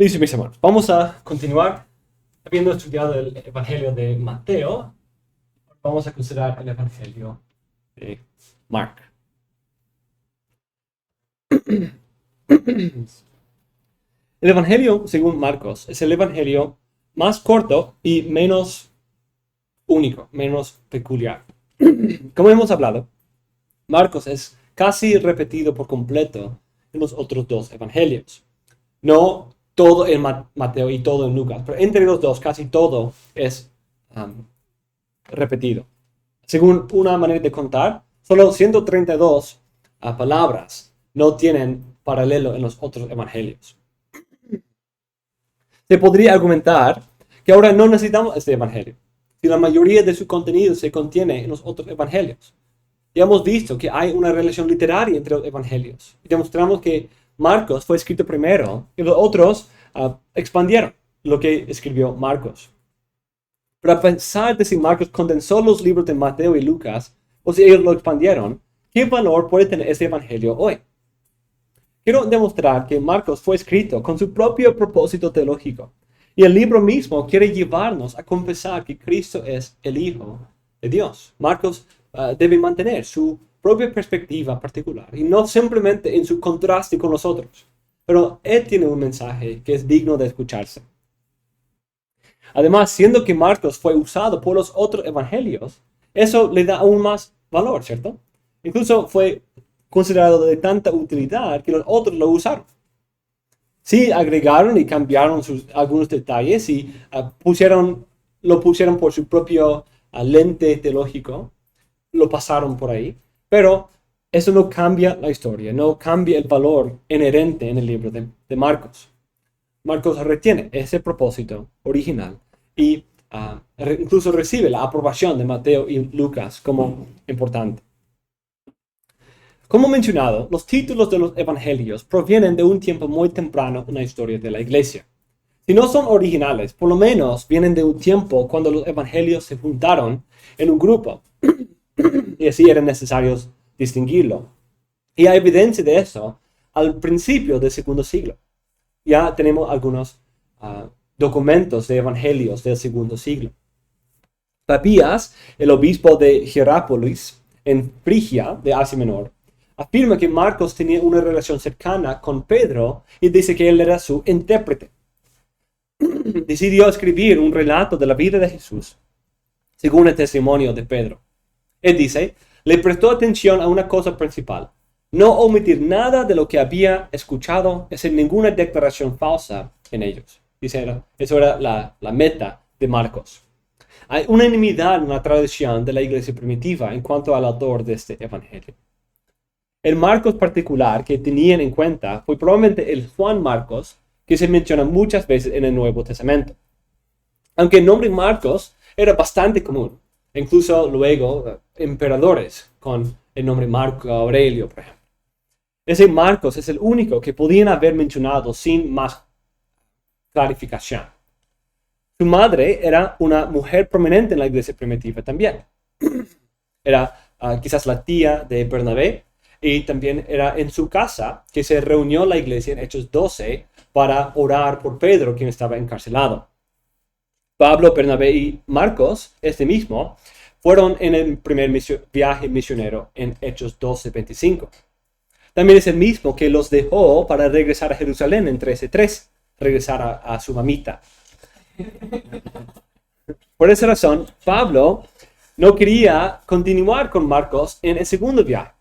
Listo, mis hermanos. Vamos a continuar. Habiendo estudiado el Evangelio de Mateo, vamos a considerar el Evangelio de Mark. El Evangelio, según Marcos, es el Evangelio más corto y menos único, menos peculiar. Como hemos hablado, Marcos es casi repetido por completo en los otros dos Evangelios. No todo en Mateo y todo en Lucas, pero entre los dos casi todo es repetido. Según una manera de contar, solo 132 palabras no tienen paralelo en los otros evangelios. Se podría argumentar que ahora no necesitamos este evangelio, si la mayoría de su contenido se contiene en los otros evangelios. Ya hemos visto que hay una relación literaria entre los evangelios. Y demostramos que Marcos fue escrito primero y los otros expandieron lo que escribió Marcos. Pero a pesar de si Marcos condensó los libros de Mateo y Lucas, o si ellos lo expandieron, ¿qué valor puede tener este evangelio hoy? Quiero demostrar que Marcos fue escrito con su propio propósito teológico. Y el libro mismo quiere llevarnos a confesar que Cristo es el Hijo de Dios. Marcos debe mantener su propia perspectiva particular y no simplemente en su contraste con los otros. Pero él tiene un mensaje que es digno de escucharse. Además, siendo que Marcos fue usado por los otros evangelios, eso le da aún más valor, ¿cierto? Incluso fue considerado de tanta utilidad que los otros lo usaron. Sí, agregaron y cambiaron algunos detalles y lo pusieron por su propio lente teológico, lo pasaron por ahí, pero eso no cambia la historia, no cambia el valor inherente en el libro de Marcos. Marcos retiene ese propósito original y incluso recibe la aprobación de Mateo y Lucas como importante. Como mencionado, los títulos de los evangelios provienen de un tiempo muy temprano en la historia de la iglesia. Si no son originales, por lo menos vienen de un tiempo cuando los evangelios se juntaron en un grupo y así eran necesarios distinguirlo. Y hay evidencia de eso al principio del segundo siglo. Ya tenemos algunos documentos de evangelios del segundo siglo. Papías, el obispo de Hierápolis, en Frigia, de Asia Menor, afirma que Marcos tenía una relación cercana con Pedro y dice que él era su intérprete. Decidió escribir un relato de la vida de Jesús, según el testimonio de Pedro. Él dice, le prestó atención a una cosa principal, no omitir nada de lo que había escuchado, hacer ninguna declaración falsa en ellos. Dice, eso era la meta de Marcos. Hay unanimidad en la tradición de la iglesia primitiva en cuanto al autor de este evangelio. El Marcos particular que tenían en cuenta fue probablemente el Juan Marcos, que se menciona muchas veces en el Nuevo Testamento. Aunque el nombre Marcos era bastante común, incluso luego emperadores con el nombre Marco Aurelio, por ejemplo. Ese Marcos es el único que podían haber mencionado sin más clarificación. Su madre era una mujer prominente en la iglesia primitiva también. Era quizás la tía de Bernabé y también era en su casa que se reunió la iglesia en Hechos 12 para orar por Pedro, quien estaba encarcelado. Pablo, Bernabé y Marcos, este mismo, fueron en el primer viaje misionero en Hechos 12:25. También es el mismo que los dejó para regresar a Jerusalén en 13:3, regresar a su mamita. Por esa razón, Pablo no quería continuar con Marcos en el segundo viaje.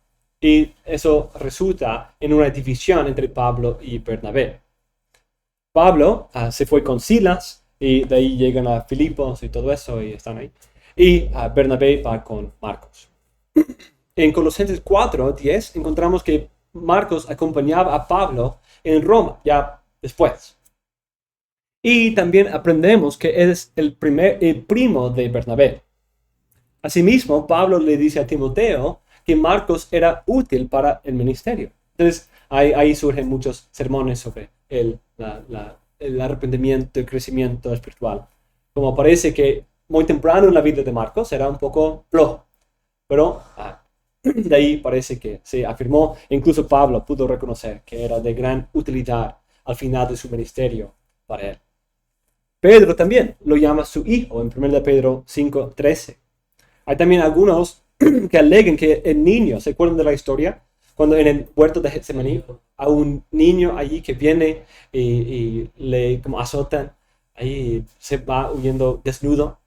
Y eso resulta en una división entre Pablo y Bernabé. Pablo se fue con Silas y de ahí llegan a Filipos y todo eso y están ahí. Y Bernabé va con Marcos. En Colosenses 4:10 encontramos que Marcos acompañaba a Pablo en Roma, ya después. Y también aprendemos que es el primo de Bernabé. Asimismo, Pablo le dice a Timoteo que Marcos era útil para el ministerio. Entonces, ahí surgen muchos sermones sobre el arrepentimiento y crecimiento espiritual. Como parece que muy temprano en la vida de Marcos era un poco flojo, pero de ahí parece que se afirmó, incluso Pablo pudo reconocer que era de gran utilidad al final de su ministerio para él. Pedro también lo llama su hijo en 1 Pedro 5:13. Hay también algunos que alegan que el niño, ¿se acuerdan de la historia? Cuando en el huerto de Getsemaní, a un niño allí que viene y le como azotan, ahí se va huyendo desnudo.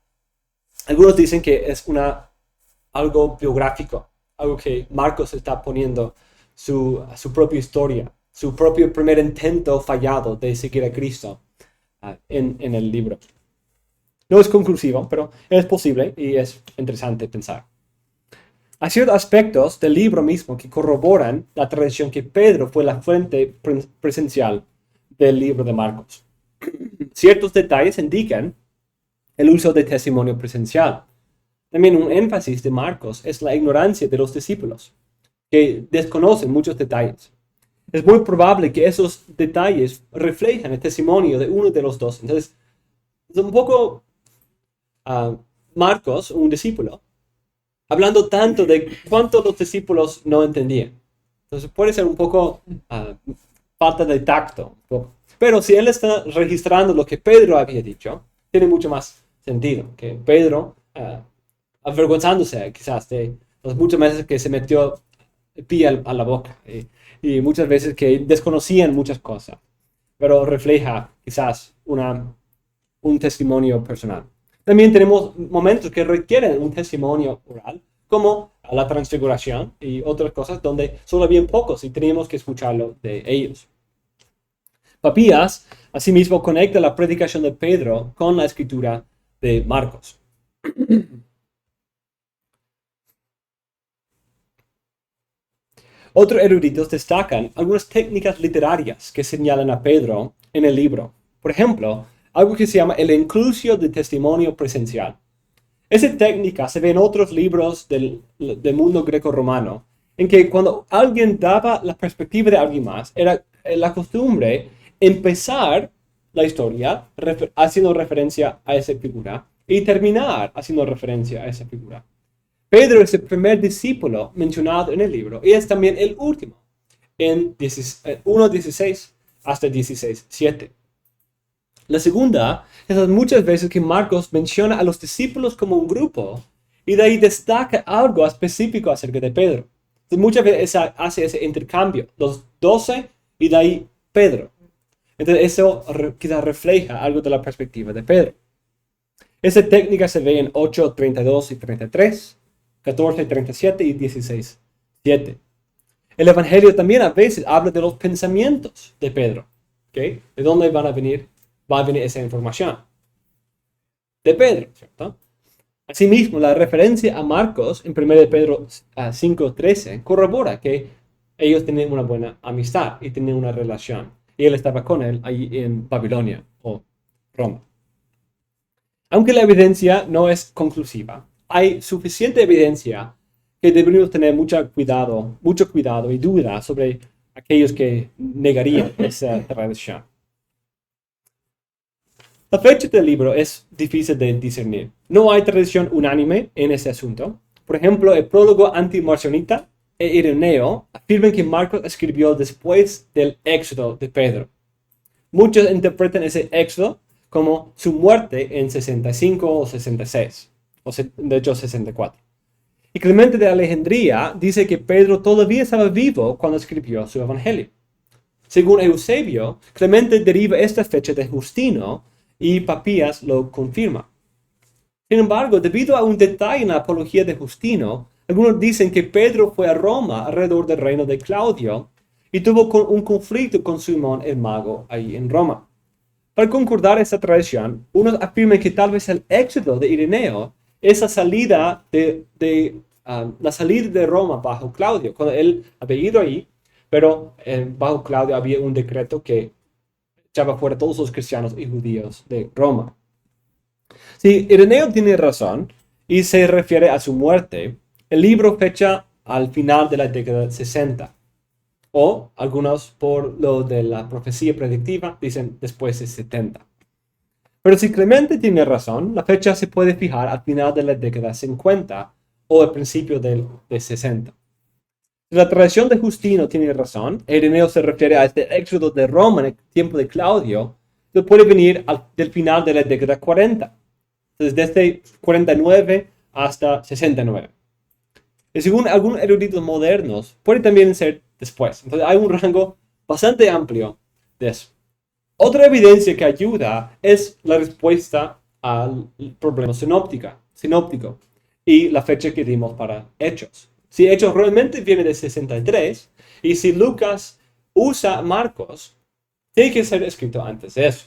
Algunos dicen que es algo biográfico, algo que Marcos está poniendo su propia historia, su propio primer intento fallado de seguir a Cristo en el libro. No es conclusivo, pero es posible y es interesante pensar. Hay ciertos aspectos del libro mismo que corroboran la tradición que Pedro fue la fuente presencial del libro de Marcos. Ciertos detalles indican el uso de testimonio presencial. También un énfasis de Marcos es la ignorancia de los discípulos, que desconocen muchos detalles. Es muy probable que esos detalles reflejan el testimonio de uno de los dos. Entonces, es un poco Marcos, un discípulo, hablando tanto de cuánto los discípulos no entendían. Entonces puede ser un poco falta de tacto. Pero si él está registrando lo que Pedro había dicho, tiene mucho más sentido. Que Pedro, avergonzándose quizás de las muchas veces que se metió el pie a la boca y muchas veces que desconocían muchas cosas, pero refleja quizás un testimonio personal. También tenemos momentos que requieren un testimonio oral, como la transfiguración y otras cosas donde solo habían pocos y teníamos que escucharlo de ellos. Papías, asimismo, conecta la predicación de Pedro con la escritura de Marcos. Otros eruditos destacan algunas técnicas literarias que señalan a Pedro en el libro. Por ejemplo, algo que se llama el inclusio de testimonio presencial. Esa técnica se ve en otros libros del mundo greco-romano, en que cuando alguien daba la perspectiva de alguien más, era la costumbre empezar la historia haciendo referencia a esa figura y terminar haciendo referencia a esa figura. Pedro es el primer discípulo mencionado en el libro y es también el último, en 1:16 hasta 16:7. La segunda es las muchas veces que Marcos menciona a los discípulos como un grupo y de ahí destaca algo específico acerca de Pedro. Entonces, muchas veces hace ese intercambio, los 12 y de ahí Pedro. Entonces eso quizás refleja algo de la perspectiva de Pedro. Esa técnica se ve en 8:32 y 33, 14:37 y 16:7. El Evangelio también a veces habla de los pensamientos de Pedro. ¿Okay? ¿De dónde va a venir esa información? De Pedro, ¿cierto? Asimismo, la referencia a Marcos en 1 Pedro 5:13 corrobora que ellos tenían una buena amistad y tenían una relación. Y él estaba con él ahí en Babilonia o Roma. Aunque la evidencia no es conclusiva, hay suficiente evidencia que deberíamos tener mucho cuidado y duda sobre aquellos que negarían esa tradición. La fecha del libro es difícil de discernir. No hay tradición unánime en ese asunto. Por ejemplo, el prólogo antimarcionita e Ireneo afirman que Marcos escribió después del éxodo de Pedro. Muchos interpretan ese éxodo como su muerte en 65 o 66, o de hecho 64. Y Clemente de Alejandría dice que Pedro todavía estaba vivo cuando escribió su evangelio. Según Eusebio, Clemente deriva esta fecha de Justino y Papías lo confirma. Sin embargo, debido a un detalle en la apología de Justino, algunos dicen que Pedro fue a Roma alrededor del reino de Claudio y tuvo un conflicto con Simón el mago ahí en Roma. Para concordar esta tradición, unos afirman que tal vez el éxodo de Ireneo es la salida de Roma bajo Claudio, cuando él había ido ahí, pero bajo Claudio había un decreto que echaba fuera a todos los cristianos y judíos de Roma. Si Ireneo tiene razón y se refiere a su muerte, el libro fecha al final de la década 60. O algunos, por lo de la profecía predictiva, dicen después de 70. Pero si Clemente tiene razón, la fecha se puede fijar al final de la década 50 o al principio de 60. Si la tradición de Justino tiene razón, Ireneo se refiere a este éxodo de Roma en el tiempo de Claudio, Entonces puede venir del final de la década 40. Entonces desde 49 hasta 69. Y según algunos eruditos modernos, puede también ser después. Entonces hay un rango bastante amplio de eso. Otra evidencia que ayuda es la respuesta al problema sinóptico y la fecha que dimos para Hechos. Si Hechos realmente viene de 63 y si Lucas usa Marcos, tiene que ser escrito antes de eso.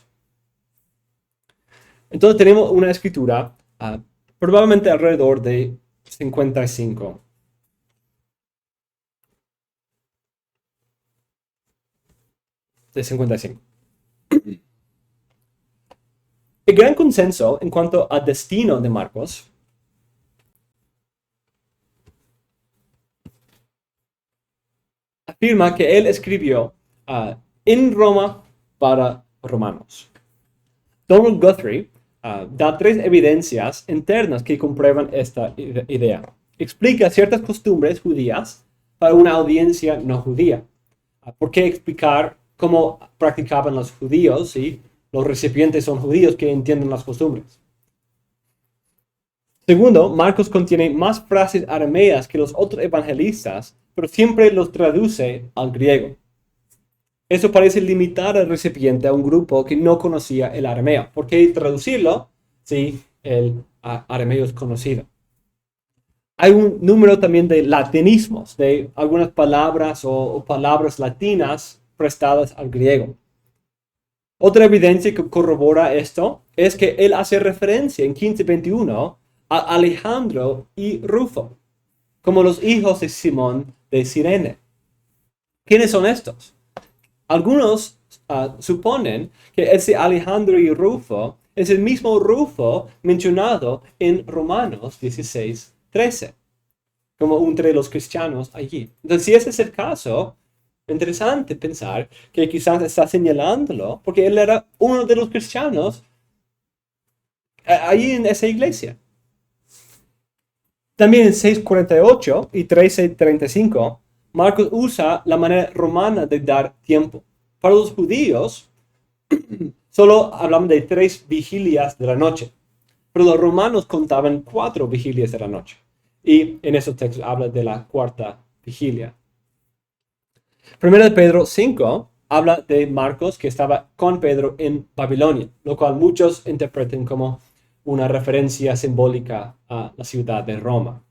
Entonces tenemos una escritura probablemente alrededor de 55. De 55. El gran consenso en cuanto al destino de Marcos afirma que él escribió en Roma para romanos. Donald Guthrie da 3 evidencias internas que comprueban esta idea. Explica ciertas costumbres judías para una audiencia no judía. ¿Por qué explicar cómo practicaban los judíos si los recipientes son judíos que entienden las costumbres? Segundo, Marcos contiene más frases arameas que los otros evangelistas, pero siempre los traduce al griego. Eso parece limitar al recipiente a un grupo que no conocía el arameo. ¿Por qué traducirlo si el arameo es conocido? Hay un número también de latinismos, de algunas palabras o palabras latinas prestadas al griego. Otra evidencia que corrobora esto es que él hace referencia en 15:21 a Alejandro y Rufo, como los hijos de Simón de Cirene. ¿Quiénes son estos? Algunos suponen que ese Alejandro y Rufo es el mismo Rufo mencionado en Romanos 16:13, como entre los cristianos allí. Entonces, si ese es el caso, interesante pensar que quizás está señalándolo porque él era uno de los cristianos allí en esa iglesia. También en 6:48 y 13:35, Marcos usa la manera romana de dar tiempo. Para los judíos, solo hablaban de 3 vigilias de la noche, pero los romanos contaban 4 vigilias de la noche. Y en esos textos habla de la 4ª vigilia. Primero de Pedro 5 habla de Marcos que estaba con Pedro en Babilonia, lo cual muchos interpretan como una referencia simbólica a la ciudad de Roma.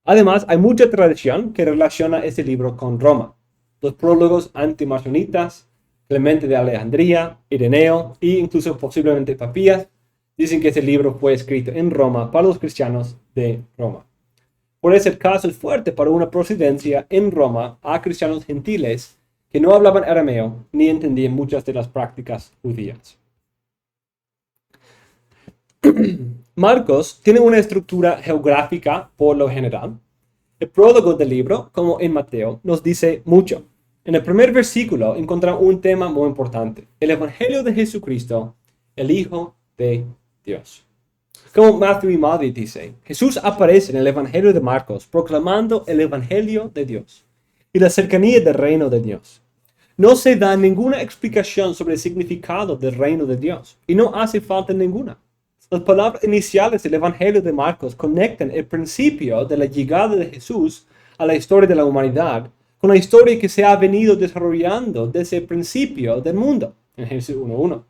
Además, hay mucha tradición que relaciona este libro con Roma. Los prólogos antimarcionitas, Clemente de Alejandría, Ireneo e incluso posiblemente Papías dicen que este libro fue escrito en Roma para los cristianos de Roma. Por eso el caso es fuerte para una procedencia en Roma a cristianos gentiles que no hablaban arameo ni entendían muchas de las prácticas judías. Marcos tiene una estructura geográfica por lo general. El prólogo del libro, como en Mateo, nos dice mucho. En el primer versículo encontramos un tema muy importante: el Evangelio de Jesucristo, el Hijo de Dios. Como Matthew y Maddy dice, Jesús aparece en el Evangelio de Marcos proclamando el Evangelio de Dios y la cercanía del reino de Dios. No se da ninguna explicación sobre el significado del reino de Dios y no hace falta ninguna. Las palabras iniciales del Evangelio de Marcos conectan el principio de la llegada de Jesús a la historia de la humanidad con la historia que se ha venido desarrollando desde el principio del mundo, en Génesis 1:1.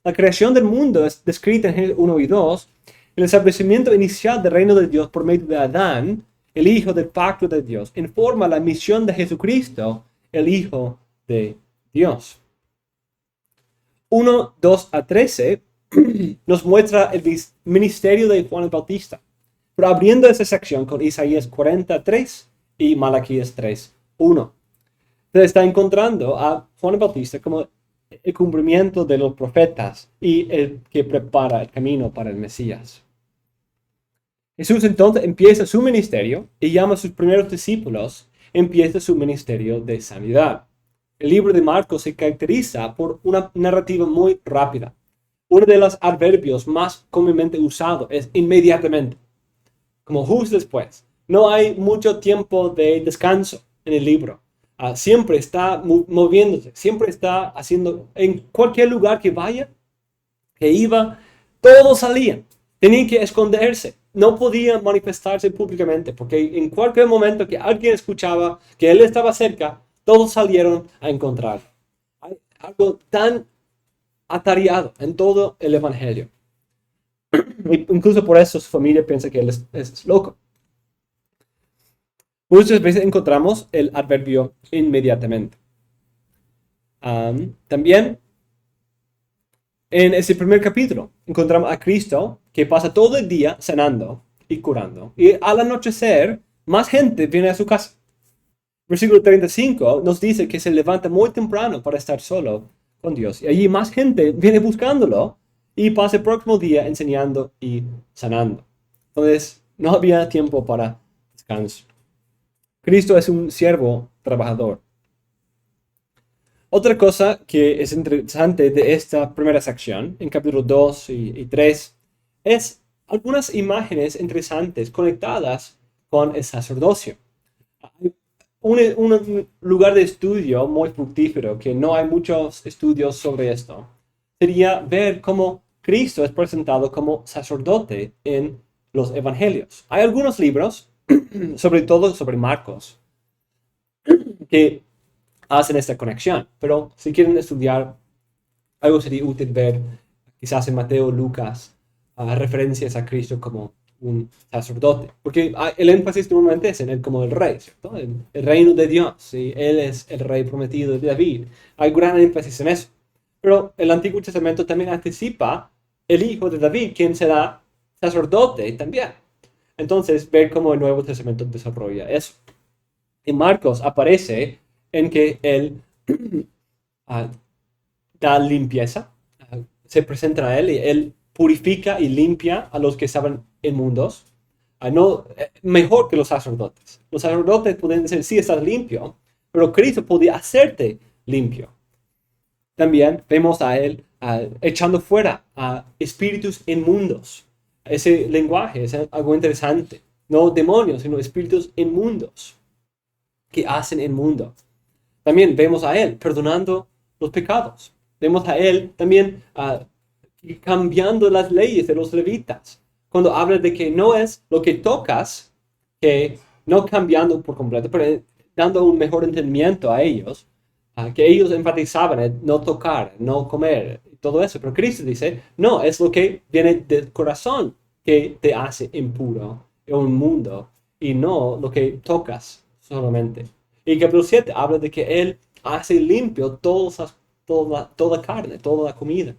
La creación del mundo es descrita en Génesis 1 y 2, el establecimiento inicial del reino de Dios por medio de Adán, el hijo del pacto de Dios, informa la misión de Jesucristo, el Hijo de Dios. 1, 2 a 13 nos muestra el ministerio de Juan el Bautista, pero abriendo esa sección con Isaías 43 y Malaquías 3:1. Se está encontrando a Juan el Bautista como el cumplimiento de los profetas y el que prepara el camino para el Mesías. Jesús entonces empieza su ministerio y llama a sus primeros discípulos, empieza su ministerio de sanidad. El libro de Marcos se caracteriza por una narrativa muy rápida. Uno de los adverbios más comúnmente usados es inmediatamente, como justo después. No hay mucho tiempo de descanso en el libro. siempre está moviéndose, siempre está haciendo, en cualquier lugar que vaya, que iba, todos salían. Tenían que esconderse. No podían manifestarse públicamente porque en cualquier momento que alguien escuchaba que él estaba cerca, todos salieron a encontrarlo. Hay algo tan atareado en todo el evangelio. Incluso por eso su familia piensa que él es loco. Muchas veces encontramos el adverbio inmediatamente. También en ese primer capítulo encontramos a Cristo que pasa todo el día sanando y curando. Y al anochecer, más gente viene a su casa. Versículo 35 nos dice que se levanta muy temprano para estar solo con Dios. Y allí más gente viene buscándolo y pasa el próximo día enseñando y sanando. Entonces, no había tiempo para descanso. Cristo es un siervo trabajador. Otra cosa que es interesante de esta primera sección, en capítulo 2 y 3, es algunas imágenes interesantes conectadas con el sacerdocio. Un lugar de estudio muy fructífero, que no hay muchos estudios sobre esto, sería ver cómo Cristo es presentado como sacerdote en los evangelios. Hay algunos libros, sobre todo sobre Marcos, que hacen esta conexión, pero si quieren estudiar algo sería útil ver quizás en Mateo, Lucas, referencias a Cristo como un sacerdote, porque el énfasis normalmente es en él como el rey, ¿cierto? El reino de Dios, ¿sí? Él es el rey prometido de David. Hay gran énfasis en eso. Pero el Antiguo Testamento también anticipa el hijo de David, quien será sacerdote también. Entonces, ver cómo el Nuevo Testamento desarrolla eso. En Marcos aparece en que él da limpieza, se presenta a él y él purifica y limpia a los que estaban inmundos. Mejor que los sacerdotes. Los sacerdotes pueden decir, sí, estás limpio, pero Cristo podía hacerte limpio. También vemos a él echando fuera a espíritus inmundos. Ese lenguaje es algo interesante. No demonios, sino espíritus inmundos que hacen inmundo. También vemos a él perdonando los pecados. Vemos a él también cambiando las leyes de los levitas. Cuando habla de que no es lo que tocas, que no cambiando por completo, pero dando un mejor entendimiento a ellos, que ellos enfatizaban en no tocar, no comer, todo eso. Pero Cristo dice, no, es lo que viene del corazón que te hace impuro en un mundo y no lo que tocas solamente. Y capítulo 7 habla de que Él hace limpio toda carne, toda la comida.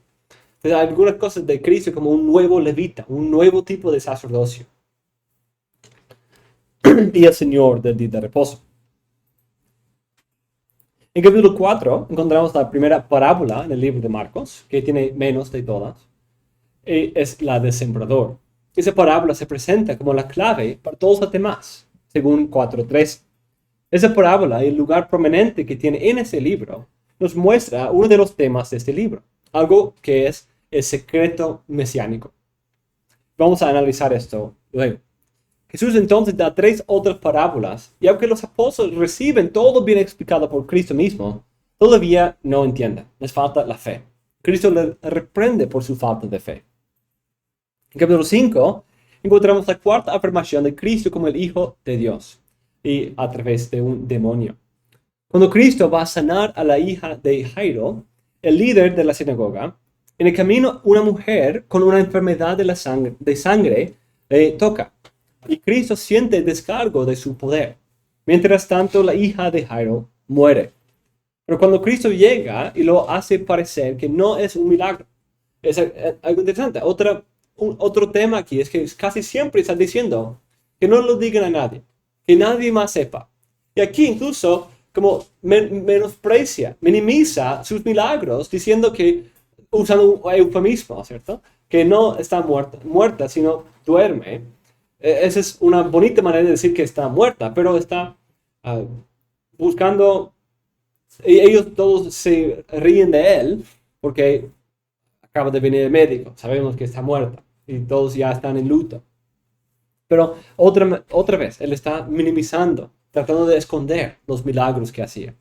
Entonces hay algunas cosas de Cristo como un nuevo levita, un nuevo tipo de sacerdocio. Y el Señor del día de reposo. En capítulo 4 encontramos la primera parábola en el libro de Marcos, que tiene menos de todas. Y es la del sembrador. Esa parábola se presenta como la clave para todos los demás, según 4:3. Esa parábola y el lugar prominente que tiene en ese libro nos muestra uno de los temas de este libro, algo que es el secreto mesiánico. Vamos a analizar esto luego. Jesús entonces da 3 otras parábolas y aunque los apóstoles reciben todo bien explicado por Cristo mismo, todavía no entienden, les falta la fe. Cristo les reprende por su falta de fe. En capítulo 5 encontramos la cuarta afirmación de Cristo como el Hijo de Dios y a través de un demonio. Cuando Cristo va a sanar a la hija de Jairo, el líder de la sinagoga, en el camino una mujer con una enfermedad de sangre le toca y Cristo siente el descargo de su poder. Mientras tanto, la hija de Jairo muere. Pero cuando Cristo llega y lo hace parecer que no es un milagro, es algo interesante. Otro tema aquí es que casi siempre está diciendo que no lo digan a nadie, que nadie más sepa. Y aquí incluso como menosprecia, minimiza sus milagros, diciendo que, usando un eufemismo, ¿cierto? Que no está muerta, sino duerme. Esa es una bonita manera de decir que está muerta, pero está buscando, y ellos todos se ríen de él porque acaba de venir el médico, sabemos que está muerta y todos ya están en luto. Pero otra vez, él está minimizando tratando de esconder los milagros que hacía,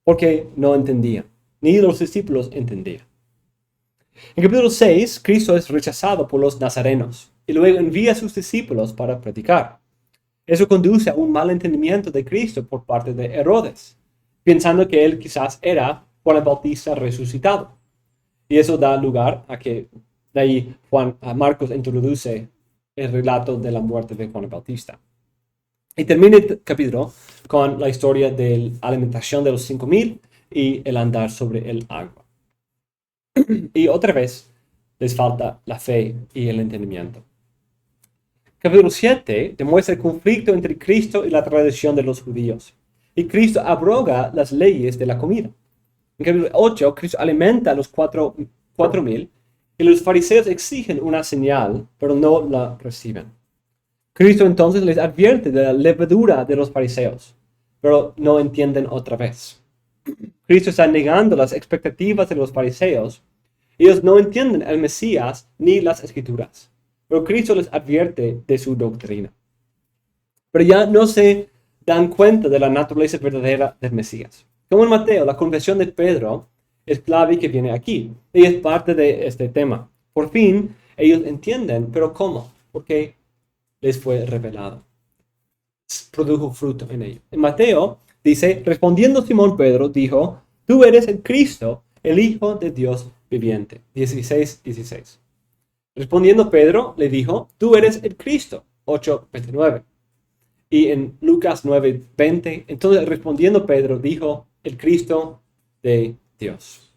porque no entendían, ni los discípulos entendían. En capítulo 6, Cristo es rechazado por los nazarenos y luego envía a sus discípulos para predicar. Eso conduce a un mal entendimiento de Cristo por parte de Herodes, pensando que él quizás era Juan el Bautista resucitado. Y eso da lugar a que de ahí Marcos introduce el relato de la muerte de Juan el Bautista. Y termina el capítulo con la historia de la alimentación de los 5,000 y el andar sobre el agua. Y otra vez les falta la fe y el entendimiento. Capítulo 7 demuestra el conflicto entre Cristo y la tradición de los judíos. Y Cristo abroga las leyes de la comida. En capítulo 8, Cristo alimenta a los 4,000 y los fariseos exigen una señal, pero no la reciben. Cristo entonces les advierte de la levadura de los fariseos, pero no entienden otra vez. Cristo está negando las expectativas de los fariseos. Ellos no entienden el Mesías ni las Escrituras, pero Cristo les advierte de su doctrina. Pero ya no se dan cuenta de la naturaleza verdadera del Mesías. Como en Mateo, la confesión de Pedro es clave que viene aquí. Y es parte de este tema. Por fin, ellos entienden, pero ¿cómo? Porque les fue revelado. Produjo fruto en ellos. En Mateo dice, respondiendo Simón Pedro, dijo, tú eres el Cristo, el Hijo de Dios viviente. 16:16. Respondiendo Pedro, le dijo, tú eres el Cristo. 8:29. Y en Lucas 9:20, entonces respondiendo Pedro, dijo, el Cristo de Dios.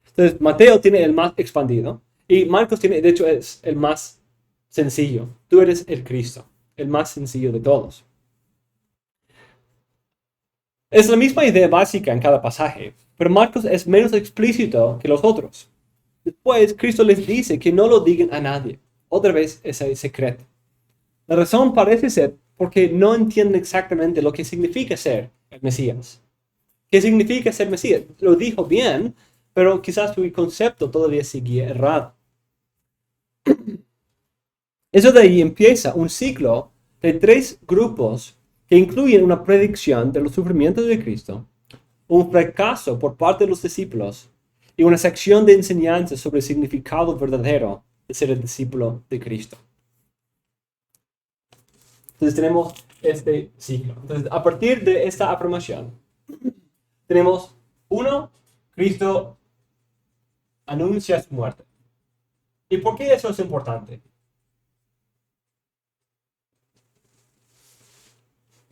Entonces, Mateo tiene el más expandido y Marcos tiene, de hecho, es el más sencillo. Tú eres el Cristo, el más sencillo de todos. Es la misma idea básica en cada pasaje, pero Marcos es menos explícito que los otros. Después, Cristo les dice que no lo digan a nadie. Otra vez, ese secreto. La razón parece ser porque no entienden exactamente lo que significa ser el Mesías. ¿Qué significa ser Mesías? Lo dijo bien, pero quizás su concepto todavía seguía errado. Eso de ahí empieza un ciclo de 3 grupos que incluyen una predicción de los sufrimientos de Cristo, un fracaso por parte de los discípulos y una sección de enseñanzas sobre el significado verdadero de ser el discípulo de Cristo. Entonces tenemos este ciclo. Entonces, a partir de esta afirmación, tenemos 1, Cristo anuncia su muerte. ¿Y por qué eso es importante?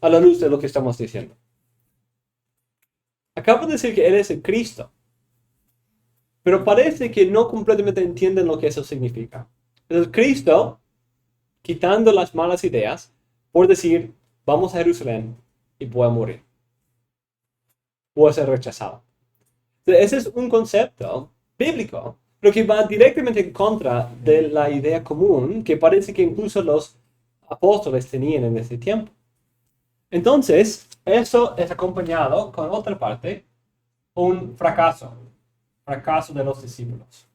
A la luz de lo que estamos diciendo. Acabo de decir que Él es el Cristo, pero parece que no completamente entienden lo que eso significa. Entonces, Cristo, quitando las malas ideas, por decir, vamos a Jerusalén y voy a morir. Voy a ser rechazado. Entonces, ese es un concepto bíblico, pero que va directamente en contra de la idea común que parece que incluso los apóstoles tenían en ese tiempo. Entonces, eso es acompañado con otra parte, un fracaso de los discípulos.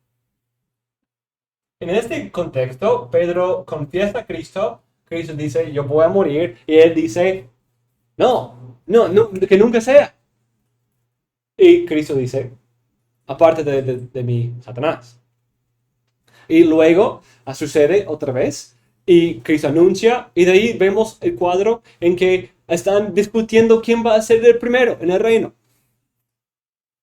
En este contexto, Pedro confiesa a Cristo, Cristo dice, yo voy a morir, y él dice, no, que nunca sea. Y Cristo dice, aparte de mí, Satanás. Y luego sucede otra vez, y Cristo anuncia, y de ahí vemos el cuadro en que están discutiendo quién va a ser el primero en el reino.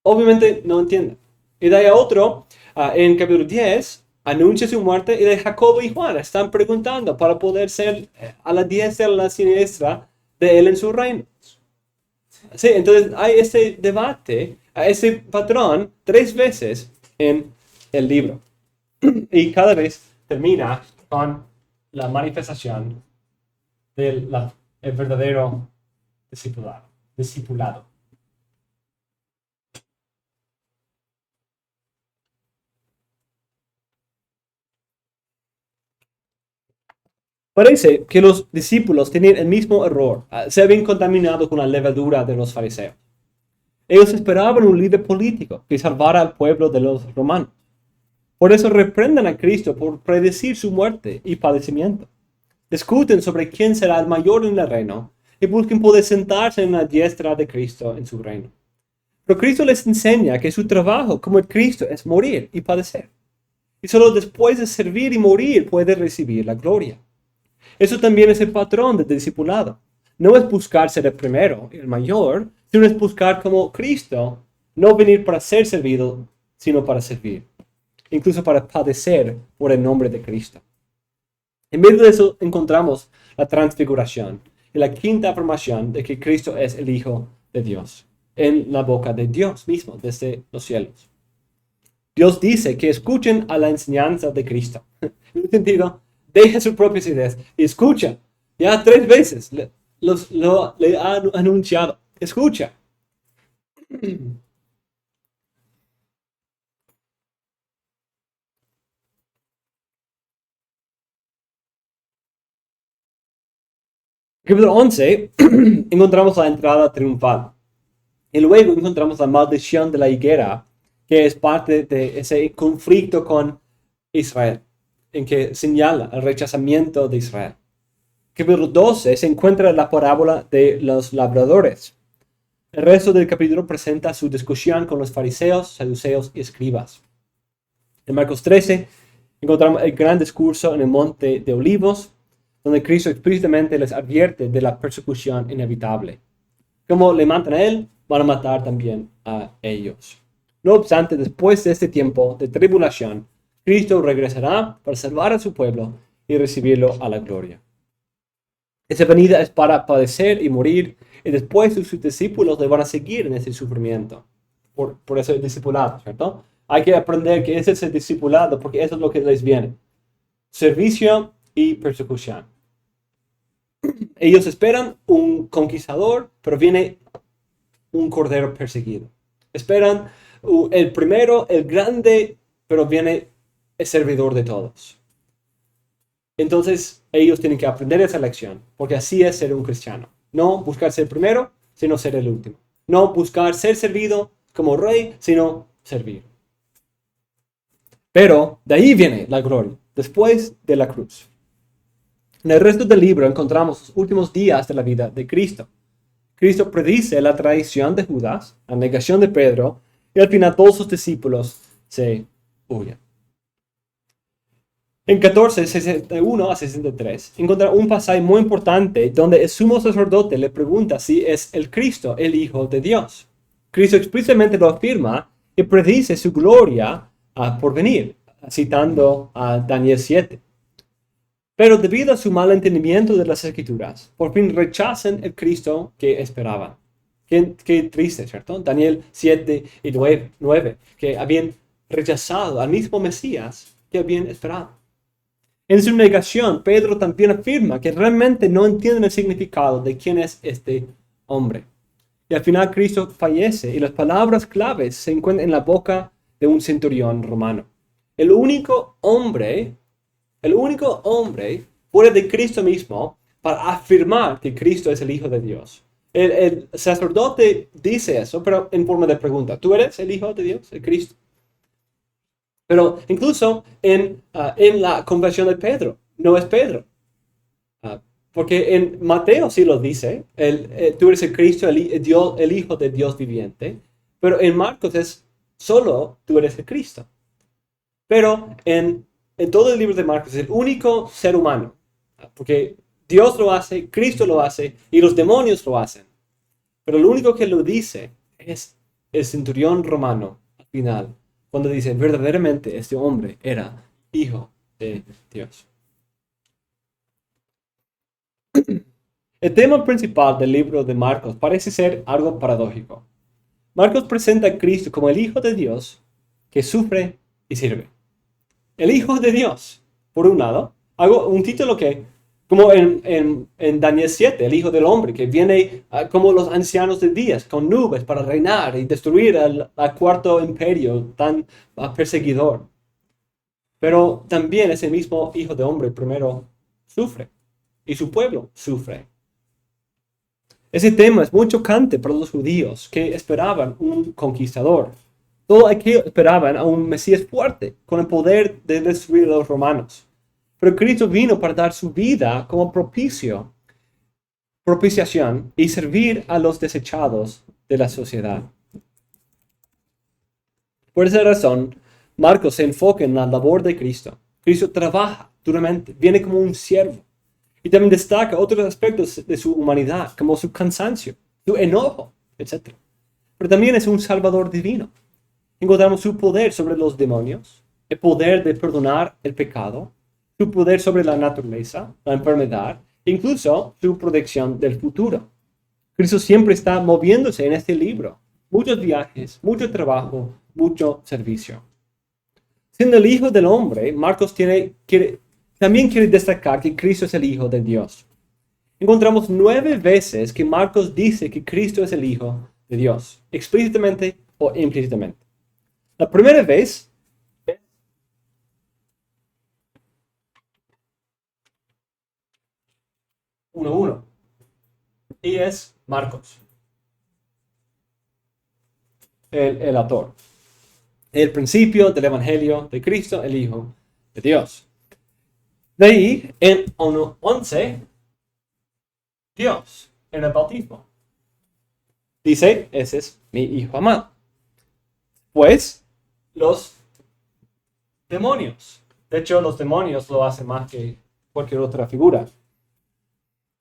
Obviamente no entienden. Y de ahí a otro, en capítulo 10, anuncia su muerte, y de Jacobo y Juan están preguntando para poder ser a la diestra, a la siniestra de él en su reino. Sí, entonces hay ese debate, ese patrón 3 veces en el libro. Y cada vez termina con la manifestación del verdadero discipulado. Parece que los discípulos tenían el mismo error. Se habían contaminado con la levadura de los fariseos. Ellos esperaban un líder político que salvara al pueblo de los romanos. Por eso reprenden a Cristo por predecir su muerte y padecimiento. Discuten sobre quién será el mayor en el reino y busquen poder sentarse en la diestra de Cristo en su reino. Pero Cristo les enseña que su trabajo como el Cristo es morir y padecer. Y solo después de servir y morir puede recibir la gloria. Eso también es el patrón del discipulado. No es buscar ser el primero y el mayor, sino es buscar como Cristo, no venir para ser servido, sino para servir. Incluso para padecer por el nombre de Cristo. En medio de eso encontramos la transfiguración y la quinta afirmación de que Cristo es el Hijo de Dios, en la boca de Dios mismo, desde los cielos. Dios dice que escuchen a la enseñanza de Cristo. En un sentido, deja sus propias ideas y escucha. Ya 3 veces le ha anunciado. Escucha. Capítulo 11, encontramos la entrada triunfal. Y luego encontramos la maldición de la higuera, que es parte de ese conflicto con Israel, en que señala el rechazamiento de Israel. Capítulo 12 se encuentra la parábola de los labradores. El resto del capítulo presenta su discusión con los fariseos, saduceos y escribas. En Marcos 13 encontramos el gran discurso en el monte de Olivos, donde Cristo explícitamente les advierte de la persecución inevitable. Como le matan a él, van a matar también a ellos. No obstante, después de este tiempo de tribulación, Cristo regresará para salvar a su pueblo y recibirlo a la gloria. Esa venida es para padecer y morir, y después sus discípulos le van a seguir en ese sufrimiento. Por eso el discipulado, ¿cierto? Hay que aprender que ese es el discipulado, porque eso es lo que les viene. Servicio y persecución. Ellos esperan un conquistador, pero viene un cordero perseguido. Esperan el primero, el grande, pero viene el servidor de todos. Entonces ellos tienen que aprender esa lección, porque así es ser un cristiano. No buscar ser el primero, sino ser el último. No buscar ser servido como rey, sino servir. Pero de ahí viene la gloria, después de la cruz. En el resto del libro encontramos los últimos días de la vida de Cristo. Cristo predice la traición de Judas, la negación de Pedro, y al final todos sus discípulos se huyen. En 14, 61 a 63, encontramos un pasaje muy importante donde el sumo sacerdote le pregunta si es el Cristo, el Hijo de Dios. Cristo explícitamente lo afirma y predice su gloria por venir, citando a Daniel 7. Pero debido a su mal entendimiento de las Escrituras, por fin rechazan el Cristo que esperaban. Qué triste, ¿cierto? Daniel 7 y 9, que habían rechazado al mismo Mesías que habían esperado. En su negación, Pedro también afirma que realmente no entienden el significado de quién es este hombre. Y al final Cristo fallece y las palabras claves se encuentran en la boca de un centurión romano. El único hombre fuera de Cristo mismo para afirmar que Cristo es el Hijo de Dios. El sacerdote dice eso, pero en forma de pregunta. ¿Tú eres el Hijo de Dios, el Cristo? Pero incluso en la conversión de Pedro, no es Pedro. Porque en Mateo sí lo dice, tú eres el Cristo, el Hijo de Dios viviente. Pero en Marcos es solo tú eres el Cristo. Pero en todo el libro de Marcos es el único ser humano. Porque Dios lo hace, Cristo lo hace y los demonios lo hacen. Pero lo único que lo dice es el centurión romano al final, cuando dice verdaderamente este hombre era Hijo de Dios. El tema principal del libro de Marcos parece ser algo paradójico. Marcos presenta a Cristo como el Hijo de Dios que sufre y sirve. El Hijo de Dios, por un lado, un título que, como en Daniel 7, el Hijo del Hombre, que viene como los ancianos de días, con nubes para reinar y destruir al cuarto imperio tan perseguidor. Pero también ese mismo Hijo de Hombre primero sufre, y su pueblo sufre. Ese tema es muy chocante para los judíos que esperaban un conquistador. Todo aquello esperaban a un Mesías fuerte, con el poder de destruir a los romanos. Pero Cristo vino para dar su vida como propicio propiciación y servir a los desechados de la sociedad. Por esa razón, Marcos se enfoca en la labor de Cristo. Cristo trabaja duramente, viene como un siervo. Y también destaca otros aspectos de su humanidad, como su cansancio, su enojo, etc. Pero también es un salvador divino. Encontramos su poder sobre los demonios, el poder de perdonar el pecado, su poder sobre la naturaleza, la enfermedad, incluso su protección del futuro. Cristo siempre está moviéndose en este libro. Muchos viajes, mucho trabajo, mucho servicio. Siendo el Hijo del Hombre, Marcos también quiere destacar que Cristo es el Hijo de Dios. Encontramos 9 veces que Marcos dice que Cristo es el Hijo de Dios, explícitamente o implícitamente. La primera vez es 1:1 y es Marcos, el autor. El principio del Evangelio de Cristo, el Hijo de Dios. De ahí, en 1:11, Dios, en el bautismo. Dice, ese es mi Hijo amado. Pues, los demonios. De hecho, los demonios lo hacen más que cualquier otra figura.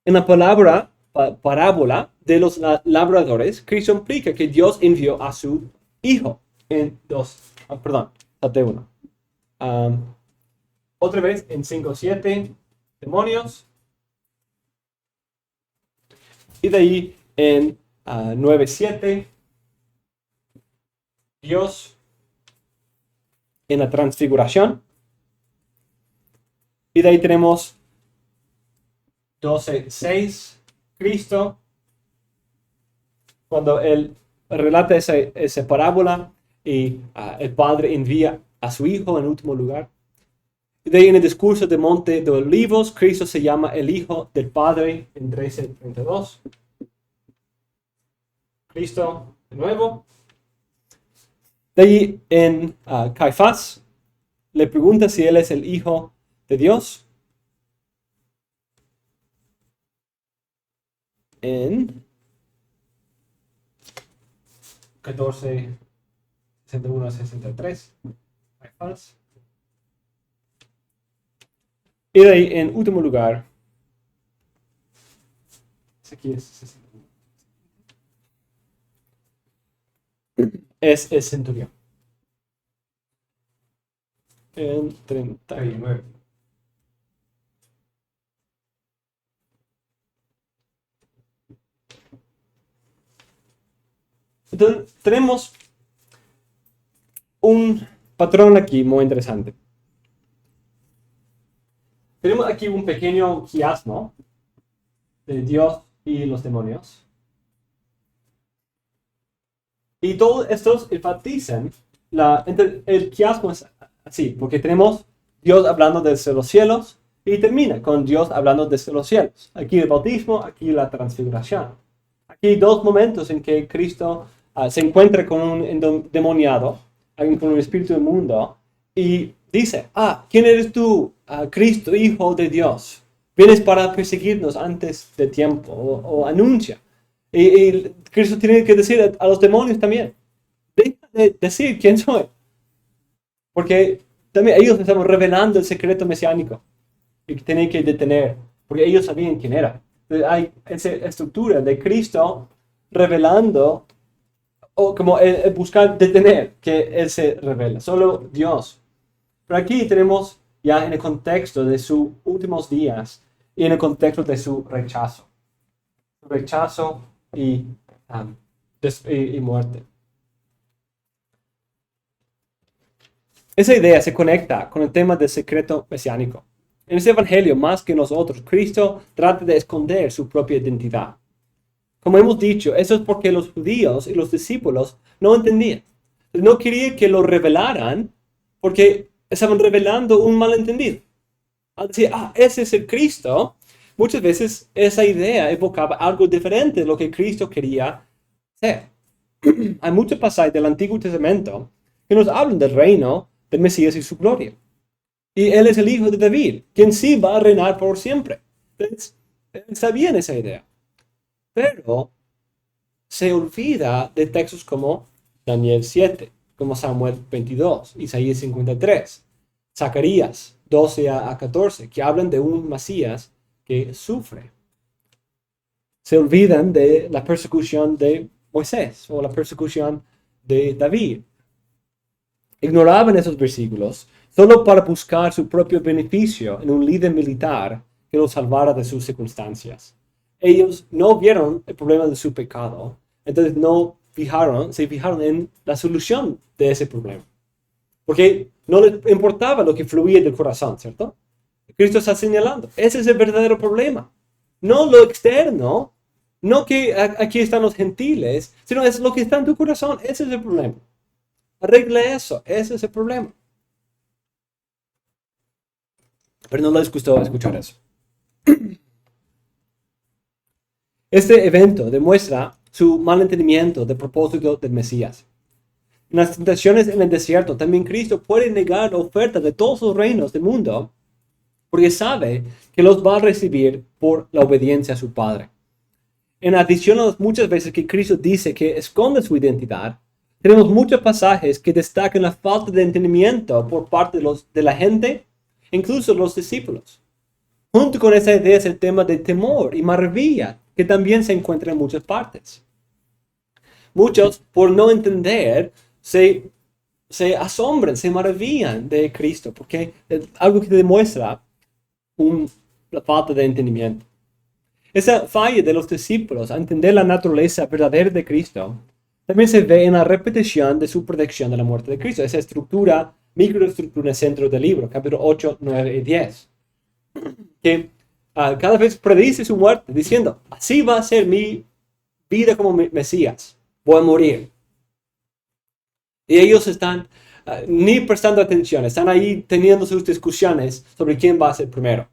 En la parábola de los labradores, Cristo implica que Dios envió a su Hijo. Salté uno. Otra vez en 5:7, demonios. Y de ahí en 9:7, Dios en la transfiguración. Y de ahí tenemos 12:6, Cristo, cuando él relata esa parábola y el Padre envía a su Hijo en último lugar. Y de ahí en el discurso de Monte de Olivos, Cristo se llama el Hijo del Padre en 13:32. Cristo de nuevo. De ahí en Caifás le pregunta si él es el Hijo de Dios. En 14:61-63. Caifás. Y de ahí en último lugar, aquí es 61. Es el centurión. En 39. Entonces, tenemos un patrón aquí muy interesante. Tenemos aquí un pequeño quiasmo de Dios y los demonios. Y todos estos enfatizan, el quiasmo es así, porque tenemos Dios hablando desde los cielos y termina con Dios hablando desde los cielos. Aquí el bautismo, aquí la transfiguración. Aquí hay 2 momentos en que Cristo se encuentra con un endemoniado, alguien con un espíritu inmundo, y dice, ¿quién eres tú? Cristo, Hijo de Dios. Vienes para perseguirnos antes de tiempo, o anuncia. Y Cristo tiene que decir a los demonios también, deja de decir quién soy. Porque también ellos estaban revelando el secreto mesiánico y que tenían que detener, porque ellos sabían quién era. Entonces, hay esa estructura de Cristo revelando, o como buscar detener que Él se revela. Solo Dios. Pero aquí tenemos ya en el contexto de sus últimos días y en el contexto de su rechazo. Rechazo y muerte. Esa idea se conecta con el tema del secreto mesiánico. En este evangelio, más que nosotros, Cristo trata de esconder su propia identidad. Como hemos dicho, eso es porque los judíos y los discípulos no entendían. No querían que lo revelaran porque estaban revelando un malentendido. Al decir, ese es el Cristo, muchas veces esa idea evocaba algo diferente de lo que Cristo quería ser. Hay muchos pasajes del Antiguo Testamento que nos hablan del reino del Mesías y su gloria. Y Él es el hijo de David, quien sí va a reinar por siempre. Entonces, está bien esa idea. Pero se olvida de textos como Daniel 7, como Samuel 22, Isaías 53, Zacarías 12 a 14, que hablan de un Mesías que sufre. Se olvidan de la persecución de Moisés o la persecución de David. Ignoraban esos versículos solo para buscar su propio beneficio en un líder militar que los salvara de sus circunstancias. Ellos no vieron el problema de su pecado, entonces no se fijaron en la solución de ese problema. Porque no les importaba lo que fluía del corazón, ¿cierto? Cristo está señalando, ese es el verdadero problema. No lo externo, no que aquí están los gentiles, sino es lo que está en tu corazón, ese es el problema. Arregle eso, ese es el problema. Pero no les gustó escuchar eso. Este evento demuestra su mal entendimiento del propósito del Mesías. En las tentaciones en el desierto, también Cristo puede negar la oferta de todos los reinos del mundo porque sabe que los va a recibir por la obediencia a su Padre. En adición a las muchas veces que Cristo dice que esconde su identidad, tenemos muchos pasajes que destacan la falta de entendimiento por parte de la gente, incluso los discípulos. Junto con esa idea es el tema de temor y maravilla, que también se encuentra en muchas partes. Muchos, por no entender, se asombran, se maravillan de Cristo, porque es algo que demuestra la falta de entendimiento. Esa falla de los discípulos a entender la naturaleza verdadera de Cristo también se ve en la repetición de su predicción de la muerte de Cristo. Esa estructura, microestructura en el centro del libro, capítulo 8, 9 y 10. Que cada vez predice su muerte, diciendo, así va a ser mi vida como Mesías. Voy a morir. Y ellos están ni prestando atención, están ahí teniendo sus discusiones sobre quién va a ser primero.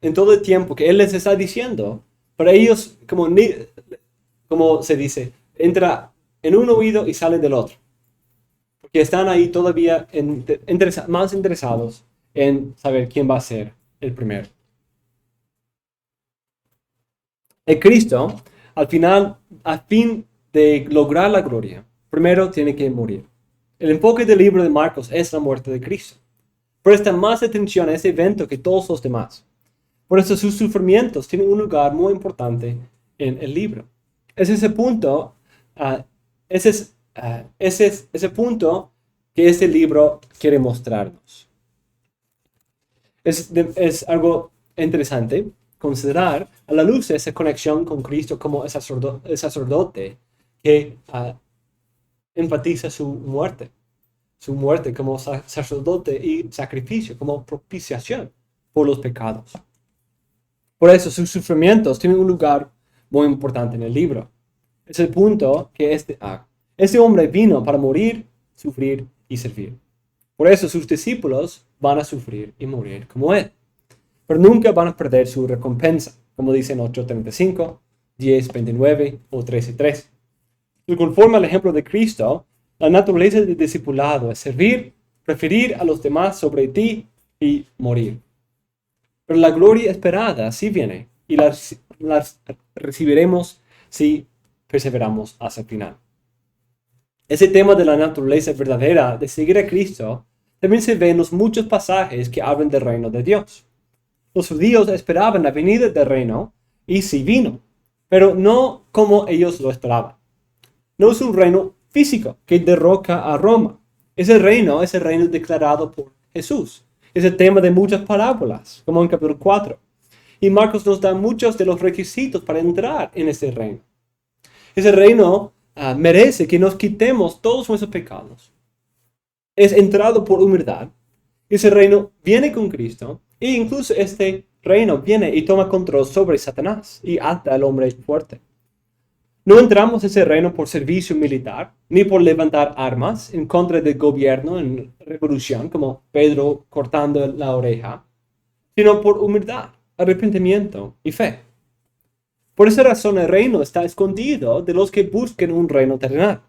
En todo el tiempo que Él les está diciendo, para ellos, como se dice, entra en un oído y sale del otro. Porque están ahí todavía más interesados en saber quién va a ser el primero. El Cristo, al fin de lograr la gloria, primero tiene que morir. El enfoque del libro de Marcos es la muerte de Cristo. Presta más atención a ese evento que todos los demás. Por eso sus sufrimientos tienen un lugar muy importante en el libro. Es ese punto, ese punto que este libro quiere mostrarnos. Es algo interesante considerar a la luz de esa conexión con Cristo como el sacerdote que enfatiza su muerte como sacerdote y sacrificio, como propiciación por los pecados. Por eso sus sufrimientos tienen un lugar muy importante en el libro. Es el punto que este hombre vino para morir, sufrir y servir. Por eso sus discípulos van a sufrir y morir como él. Pero nunca van a perder su recompensa, como dicen 8:35, 10:29 o 13:3. Y conforme al ejemplo de Cristo, la naturaleza del discipulado es servir, preferir a los demás sobre ti y morir. Pero la gloria esperada sí viene y la recibiremos si perseveramos hasta el final. Ese tema de la naturaleza verdadera de seguir a Cristo también se ve en los muchos pasajes que hablan del reino de Dios. Los judíos esperaban la venida del reino y sí vino, pero no como ellos lo esperaban. No es un reino físico que derroca a Roma. Ese reino es el reino declarado por Jesús. Es el tema de muchas parábolas, como en capítulo 4. Y Marcos nos da muchos de los requisitos para entrar en ese reino. Ese reino merece que nos quitemos todos nuestros pecados. Es entrado por humildad. Ese reino viene con Cristo. E incluso este reino viene y toma control sobre Satanás y ata al hombre fuerte. No entramos en ese reino por servicio militar, ni por levantar armas en contra del gobierno en revolución, como Pedro cortando la oreja, sino por humildad, arrepentimiento y fe. Por esa razón el reino está escondido de los que busquen un reino terrenal.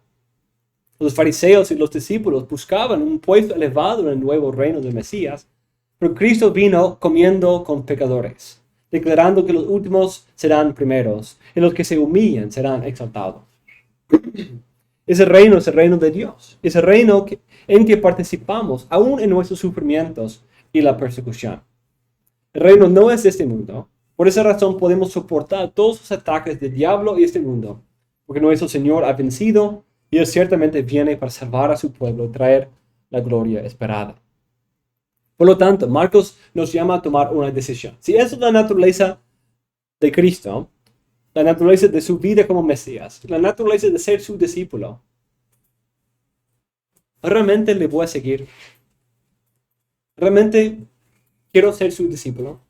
Los fariseos y los discípulos buscaban un puesto elevado en el nuevo reino del Mesías, pero Cristo vino comiendo con pecadores, declarando que los últimos serán primeros y los que se humillan serán exaltados. Ese reino es el reino de Dios, es el reino en que participamos aún en nuestros sufrimientos y la persecución. El reino no es de este mundo. Por esa razón podemos soportar todos los ataques del diablo y este mundo, porque nuestro Señor ha vencido y Él ciertamente viene para salvar a su pueblo y traer la gloria esperada. Por lo tanto, Marcos nos llama a tomar una decisión. Si esa es la naturaleza de Cristo, la naturaleza de su vida como Mesías, la naturaleza de ser su discípulo, ¿realmente le voy a seguir? ¿Realmente quiero ser su discípulo?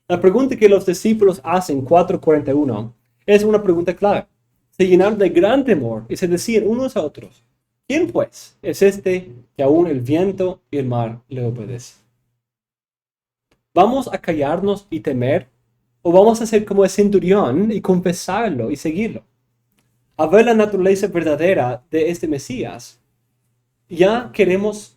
La pregunta que los discípulos hacen en 4:41 es una pregunta clave. Se llenaron de gran temor y se decían unos a otros: ¿quién pues es este que aún el viento y el mar le obedecen? ¿Vamos a callarnos y temer? ¿O vamos a ser como el centurión y confesarlo y seguirlo? A ver la naturaleza verdadera de este Mesías, ¿ya lo queremos?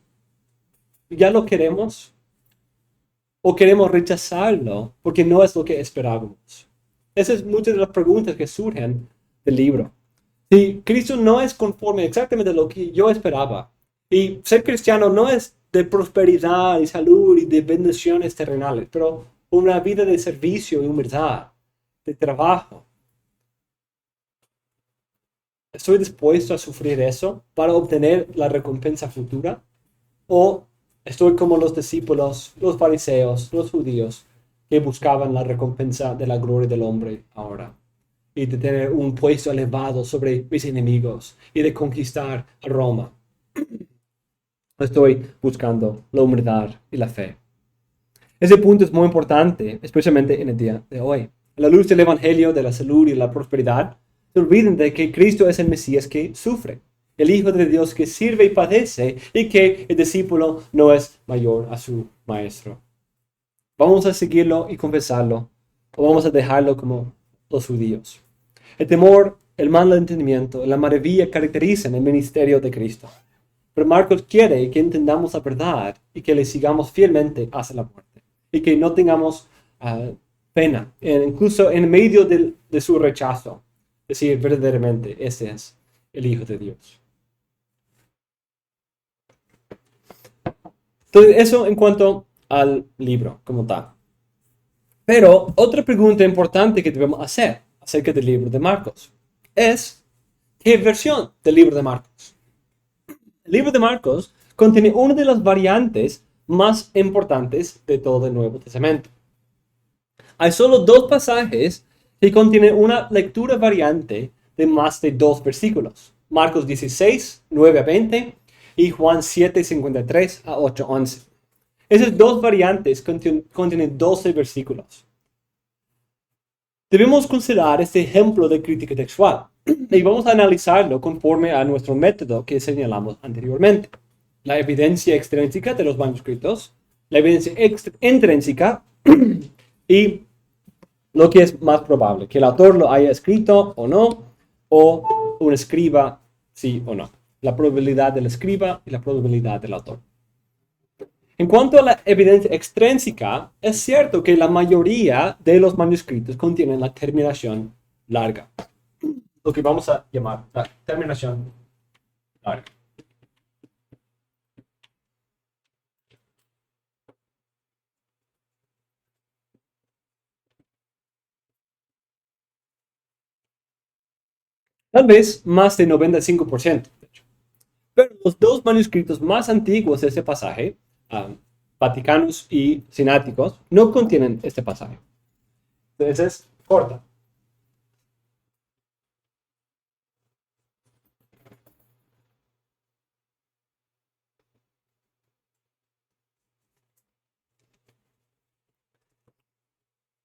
¿O queremos rechazarlo porque no es lo que esperábamos? Esas son muchas de las preguntas que surgen del libro. Si Cristo no es conforme exactamente a lo que yo esperaba, y ser cristiano no es de prosperidad y salud y de bendiciones terrenales, pero una vida de servicio y humildad, de trabajo. ¿Estoy dispuesto a sufrir eso para obtener la recompensa futura? ¿O estoy como los discípulos, los fariseos, los judíos, que buscaban la recompensa de la gloria del hombre ahora? Y de tener un puesto elevado sobre mis enemigos y de conquistar a Roma. Estoy buscando la humildad y la fe. Ese punto es muy importante, especialmente en el día de hoy. A la luz del Evangelio de la salud y la prosperidad, se olviden de que Cristo es el Mesías que sufre, el Hijo de Dios que sirve y padece, y que el discípulo no es mayor a su maestro. ¿Vamos a seguirlo y confesarlo, o vamos a dejarlo como los judíos? El temor, el mal entendimiento, la maravilla caracterizan el ministerio de Cristo. Pero Marcos quiere que entendamos la verdad y que le sigamos fielmente hasta la muerte. Y que no tengamos pena, incluso en medio de su rechazo. Decir verdaderamente, ese es el Hijo de Dios. Entonces, eso en cuanto al libro como tal. Pero otra pregunta importante que debemos hacer acerca del libro de Marcos es: ¿qué versión del libro de Marcos? El libro de Marcos contiene una de las variantes más importantes de todo el Nuevo Testamento. Hay solo 2 pasajes que contienen una lectura variante de más de 2 versículos. Marcos 16, 9 a 20 y Juan 7, 53 a 8, 11. Esas 2 variantes contienen 12 versículos. Debemos considerar este ejemplo de crítica textual y vamos a analizarlo conforme a nuestro método que señalamos anteriormente. La evidencia extrínseca de los manuscritos, la evidencia intrínseca y lo que es más probable, que el autor lo haya escrito o no, o un escriba sí o no. La probabilidad del escriba y la probabilidad del autor. En cuanto a la evidencia extrínseca, es cierto que la mayoría de los manuscritos contienen la terminación larga, lo que vamos a llamar la terminación larga. Tal vez más de 95%, de hecho. Pero los 2 manuscritos más antiguos de este pasaje, Vaticanos y Sináticos, no contienen este pasaje. Entonces es corta.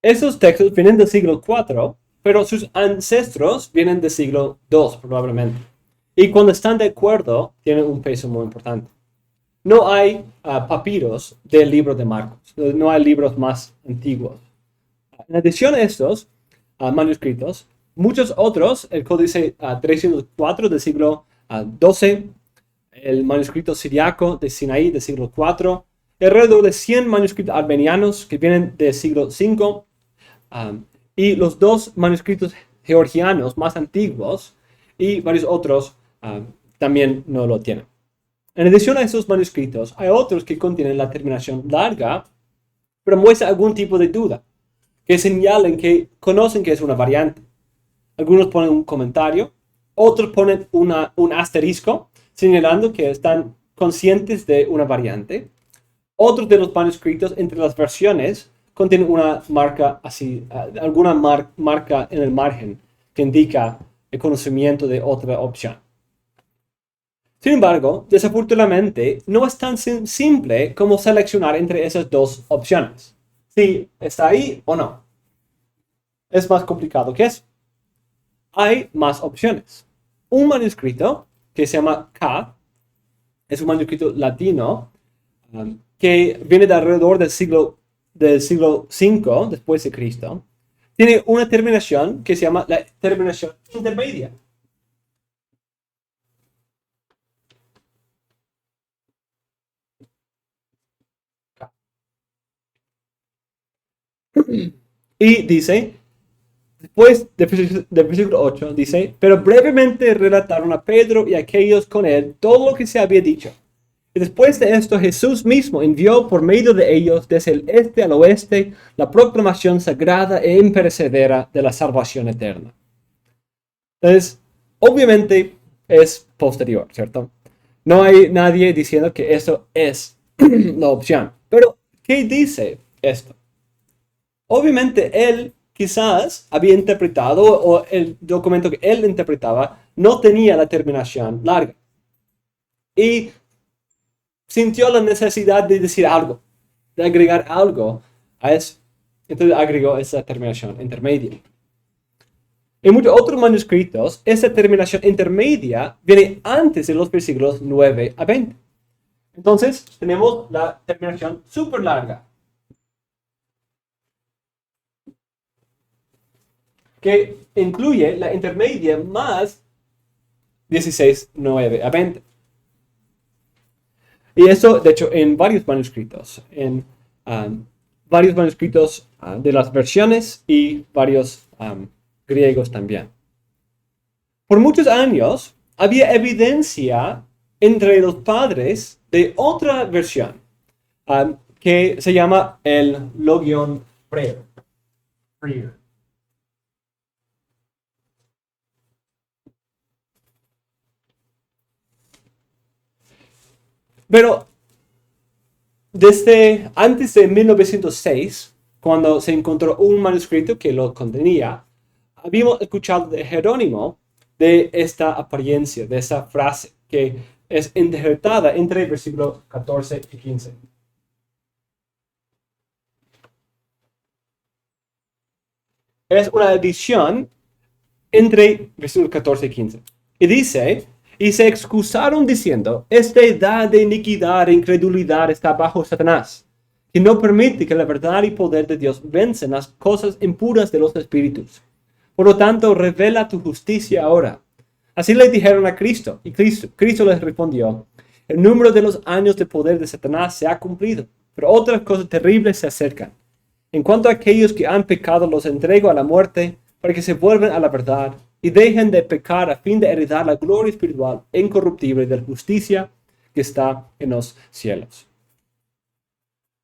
Esos textos vienen del siglo IV, pero sus ancestros vienen del siglo II probablemente. Y cuando están de acuerdo, tienen un peso muy importante. No hay papiros del libro de Marcos, no hay libros más antiguos. En adición a estos manuscritos, muchos otros, el Códice 304 del siglo XII, el manuscrito siriaco de Sinaí del siglo IV, alrededor de 100 manuscritos armenianos que vienen del siglo V y los dos manuscritos georgianos más antiguos y varios otros también no lo tienen. En adición a esos manuscritos, hay otros que contienen la terminación larga, pero muestra algún tipo de duda, que señalen que conocen que es una variante. Algunos ponen un comentario, otros ponen un asterisco, señalando que están conscientes de una variante. Otros de los manuscritos entre las versiones contienen una marca así, alguna marca en el margen que indica el conocimiento de otra opción. Sin embargo, desafortunadamente, no es tan simple como seleccionar entre esas dos opciones. Si está ahí o no. Es más complicado que eso. Hay más opciones. Un manuscrito que se llama K, es un manuscrito latino que viene de alrededor del siglo V después de Cristo. Tiene una terminación que se llama la terminación intermedia. Y dice, después del versículo 8, dice, pero brevemente relataron a Pedro y a aquellos con él todo lo que se había dicho. Y después de esto, Jesús mismo envió por medio de ellos, desde el este al oeste, la proclamación sagrada e imperecedera de la salvación eterna. Entonces, obviamente es posterior, ¿cierto? No hay nadie diciendo que eso es la opción. Pero, ¿qué dice esto? Obviamente él quizás había interpretado, o el documento que él interpretaba no tenía la terminación larga. Y sintió la necesidad de decir algo, de agregar algo a eso. Entonces agregó esa terminación intermedia. En muchos otros manuscritos, esa terminación intermedia viene antes de los versículos 9 a 20. Entonces tenemos la terminación súper larga, que incluye la intermedia más 16, 9 a 20. Y eso, de hecho, en varios manuscritos, varios manuscritos de las versiones y varios griegos también. Por muchos años había evidencia entre los padres de otra versión que se llama el Logion Freer. Pero desde antes de 1906, cuando se encontró un manuscrito que lo contenía, habíamos escuchado de Jerónimo de esta apariencia, de esa frase que es interpretada entre versículos 14 y 15. Es una adición entre versículos 14 y 15. Y dice, y se excusaron diciendo, esta edad de iniquidad e incredulidad está bajo Satanás, que no permite que la verdad y poder de Dios vencen las cosas impuras de los espíritus. Por lo tanto, revela tu justicia ahora. Así le dijeron a Cristo, y Cristo les respondió, el número de los años de poder de Satanás se ha cumplido, pero otras cosas terribles se acercan. En cuanto a aquellos que han pecado, los entrego a la muerte, para que se vuelvan a la verdad y dejen de pecar a fin de heredar la gloria espiritual e incorruptible de la justicia que está en los cielos.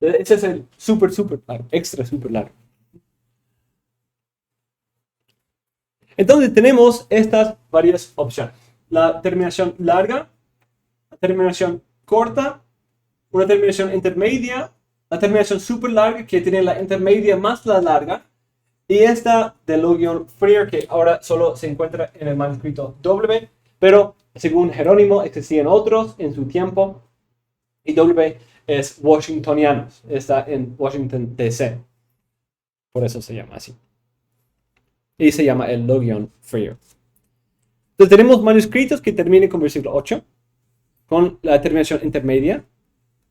Ese es el súper largo, extra súper largo. Entonces tenemos estas varias opciones. La terminación larga, la terminación corta, una terminación intermedia, la terminación súper larga que tiene la intermedia más la larga, y esta de Logion Freer que ahora solo se encuentra en el manuscrito W, pero según Jerónimo existían otros en su tiempo, y W es washingtoniano, está en Washington DC, por eso se llama así. Y se llama el Logion Freer. Entonces tenemos manuscritos que terminen con versículo 8, con la terminación intermedia,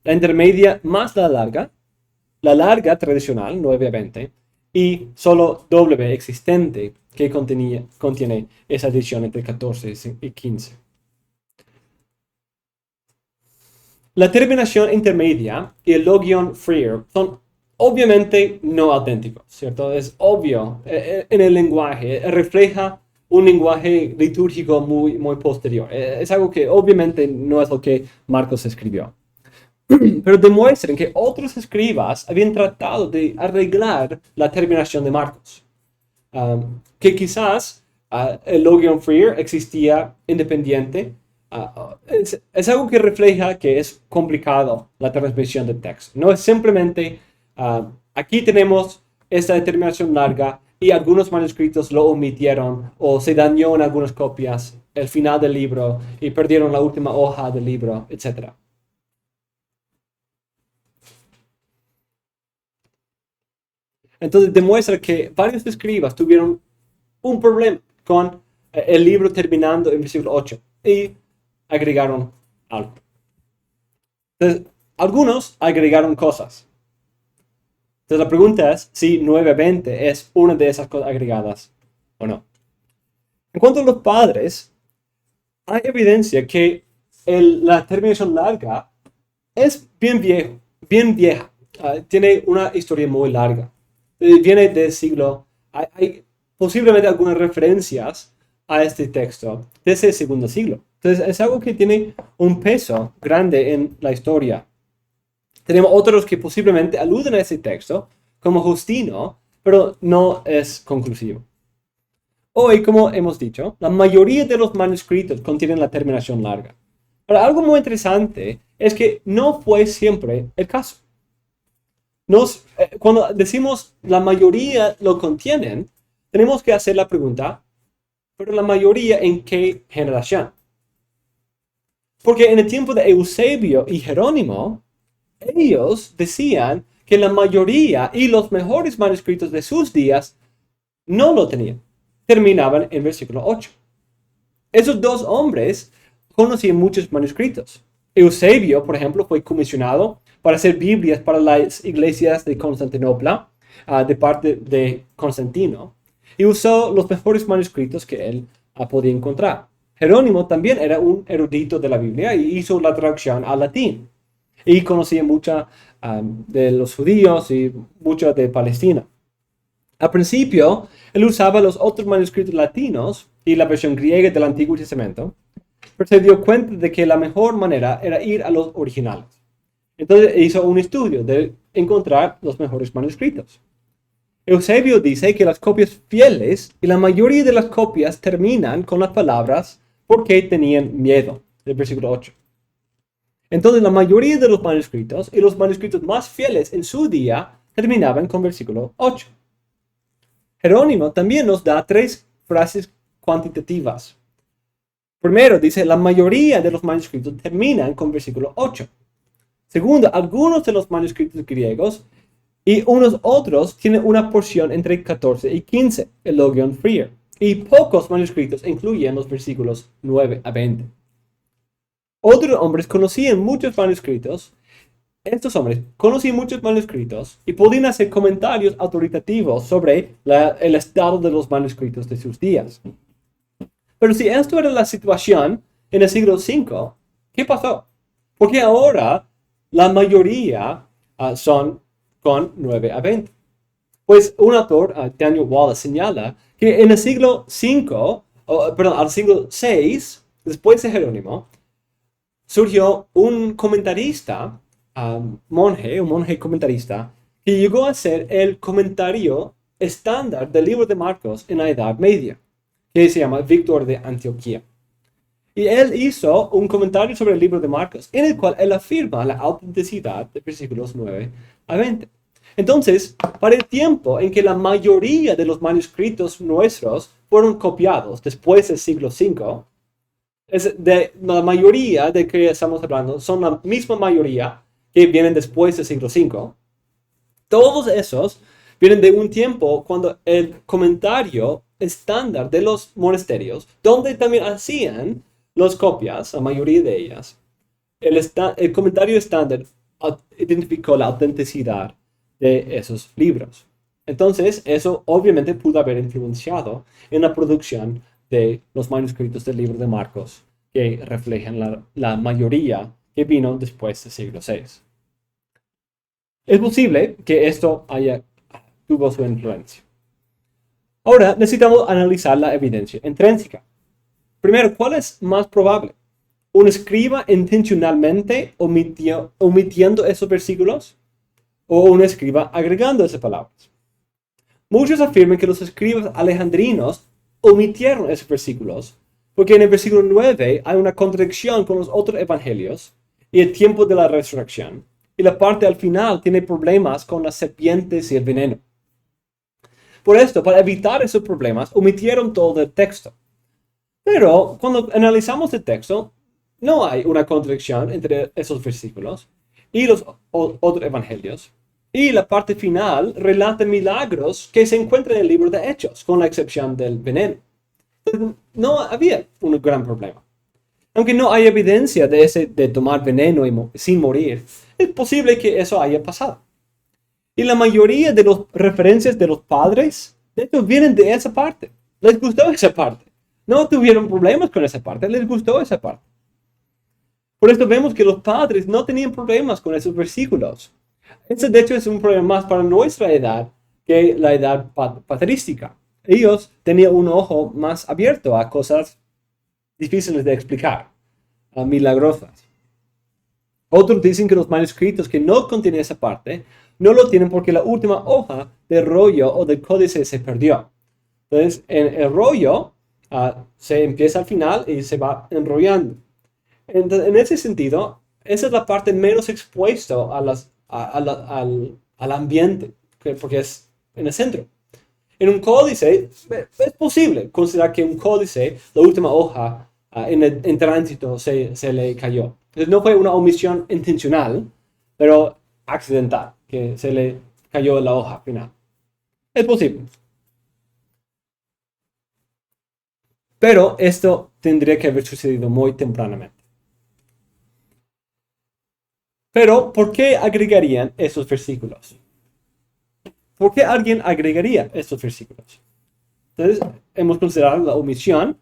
la intermedia más la larga tradicional, 9 a 20, y solo W existente que contiene esa adición entre 14 y 15. La terminación intermedia y el Logion Freer son obviamente no auténticos, ¿cierto? Es obvio en el lenguaje, refleja un lenguaje litúrgico muy posterior. Es algo que obviamente no es lo que Marcos escribió. Pero demuestran que otros escribas habían tratado de arreglar la terminación de Marcos. Que quizás el Logion Freer existía independiente. Es algo que refleja que es complicado la transmisión de texto. No es simplemente aquí tenemos esta determinación larga y algunos manuscritos lo omitieron o se dañó en algunas copias el final del libro y perdieron la última hoja del libro, etc. Entonces demuestra que varios escribas tuvieron un problema con el libro terminando en versículo 8 y agregaron algo. Entonces, algunos agregaron cosas. Entonces la pregunta es si 9:20 es una de esas cosas agregadas o no. En cuanto a los padres, hay evidencia que la terminación larga es bien vieja. Tiene una historia muy larga. Viene del siglo. Hay posiblemente algunas referencias a este texto desde el segundo siglo. Entonces es algo que tiene un peso grande en la historia. Tenemos otros que posiblemente aluden a ese texto, como Justino, pero no es conclusivo. Hoy, como hemos dicho, la mayoría de los manuscritos contienen la terminación larga. Pero algo muy interesante es que no fue siempre el caso. Cuando decimos la mayoría lo contienen, tenemos que hacer la pregunta, ¿pero la mayoría en qué generación? Porque en el tiempo de Eusebio y Jerónimo, ellos decían que la mayoría y los mejores manuscritos de sus días no lo tenían. Terminaban en versículo 8. Esos dos hombres conocían muchos manuscritos. Eusebio, por ejemplo, fue comisionado para hacer Biblias para las iglesias de Constantinopla, de parte de Constantino, y usó los mejores manuscritos que él podía encontrar. Jerónimo también era un erudito de la Biblia y hizo la traducción al latín. Y conocía mucho de los judíos y mucho de Palestina. Al principio, él usaba los otros manuscritos latinos y la versión griega del Antiguo Testamento, pero se dio cuenta de que la mejor manera era ir a los originales. Entonces hizo un estudio de encontrar los mejores manuscritos. Eusebio dice que las copias fieles y la mayoría de las copias terminan con las palabras porque tenían miedo, del versículo 8. Entonces la mayoría de los manuscritos y los manuscritos más fieles en su día terminaban con versículo 8. Jerónimo también nos da 3 frases cuantitativas. Primero dice, la mayoría de los manuscritos terminan con versículo 8. Segundo, algunos de los manuscritos griegos y unos otros tienen una porción entre 14 y 15, el Logion Freer. Y pocos manuscritos incluyen los versículos 9 a 20. Otros hombres conocían muchos manuscritos. Estos hombres conocían muchos manuscritos y podían hacer comentarios autoritativos sobre el estado de los manuscritos de sus días. Pero si esto era la situación en el siglo V, ¿qué pasó? Porque ahora la mayoría son con 9 a 20. Pues un autor, Daniel Wallace, señala que en el siglo V, al siglo VI, después de Jerónimo, surgió un comentarista, un monje comentarista, que llegó a ser el comentario estándar del libro de Marcos en la Edad Media, que se llama Víctor de Antioquía. Y él hizo un comentario sobre el libro de Marcos, en el cual él afirma la autenticidad de versículos 9 a 20. Entonces, para el tiempo en que la mayoría de los manuscritos nuestros fueron copiados después del siglo V, la mayoría de que estamos hablando son la misma mayoría que vienen después del siglo V. Todos esos vienen de un tiempo cuando el comentario estándar de los monasterios, donde también hacían las copias, la mayoría de ellas, el comentario estándar identificó la autenticidad de esos libros. Entonces, eso obviamente pudo haber influenciado en la producción de los manuscritos del libro de Marcos, que reflejan la mayoría que vino después del siglo VI. Es posible que esto tuvo su influencia. Ahora necesitamos analizar la evidencia intrínseca. Primero, ¿cuál es más probable? ¿Un escriba intencionalmente omitiendo esos versículos? ¿O un escriba agregando esas palabras? Muchos afirman que los escribas alejandrinos omitieron esos versículos, porque en el versículo 9 hay una contradicción con los otros evangelios y el tiempo de la resurrección, y la parte al final tiene problemas con las serpientes y el veneno. Por esto, para evitar esos problemas, omitieron todo el texto. Pero cuando analizamos el texto, no hay una contradicción entre esos versículos y los otros evangelios. Y la parte final relata milagros que se encuentran en el libro de Hechos, con la excepción del veneno. No había un gran problema. Aunque no hay evidencia de tomar veneno sin morir, es posible que eso haya pasado. Y la mayoría de las referencias de los padres, de hecho, vienen de esa parte. Les gustó esa parte. No tuvieron problemas con esa parte, les gustó esa parte. Por esto vemos que los padres no tenían problemas con esos versículos. Ese de hecho es un problema más para nuestra edad que la edad patrística. Ellos tenían un ojo más abierto a cosas difíciles de explicar, milagrosas. Otros dicen que los manuscritos que no contienen esa parte no lo tienen porque la última hoja del rollo o del códice se perdió. Entonces, en el rollo se empieza al final y se va enrollando. Entonces, en ese sentido, esa es la parte menos expuesta al ambiente, porque es en el centro. En un códice, es posible considerar que un códice, la última hoja en tránsito se le cayó. Entonces, no fue una omisión intencional, pero accidental, que se le cayó la hoja final. Es posible. Pero esto tendría que haber sucedido muy tempranamente. Pero, ¿por qué agregarían esos versículos? ¿Por qué alguien agregaría estos versículos? Entonces, hemos considerado la omisión.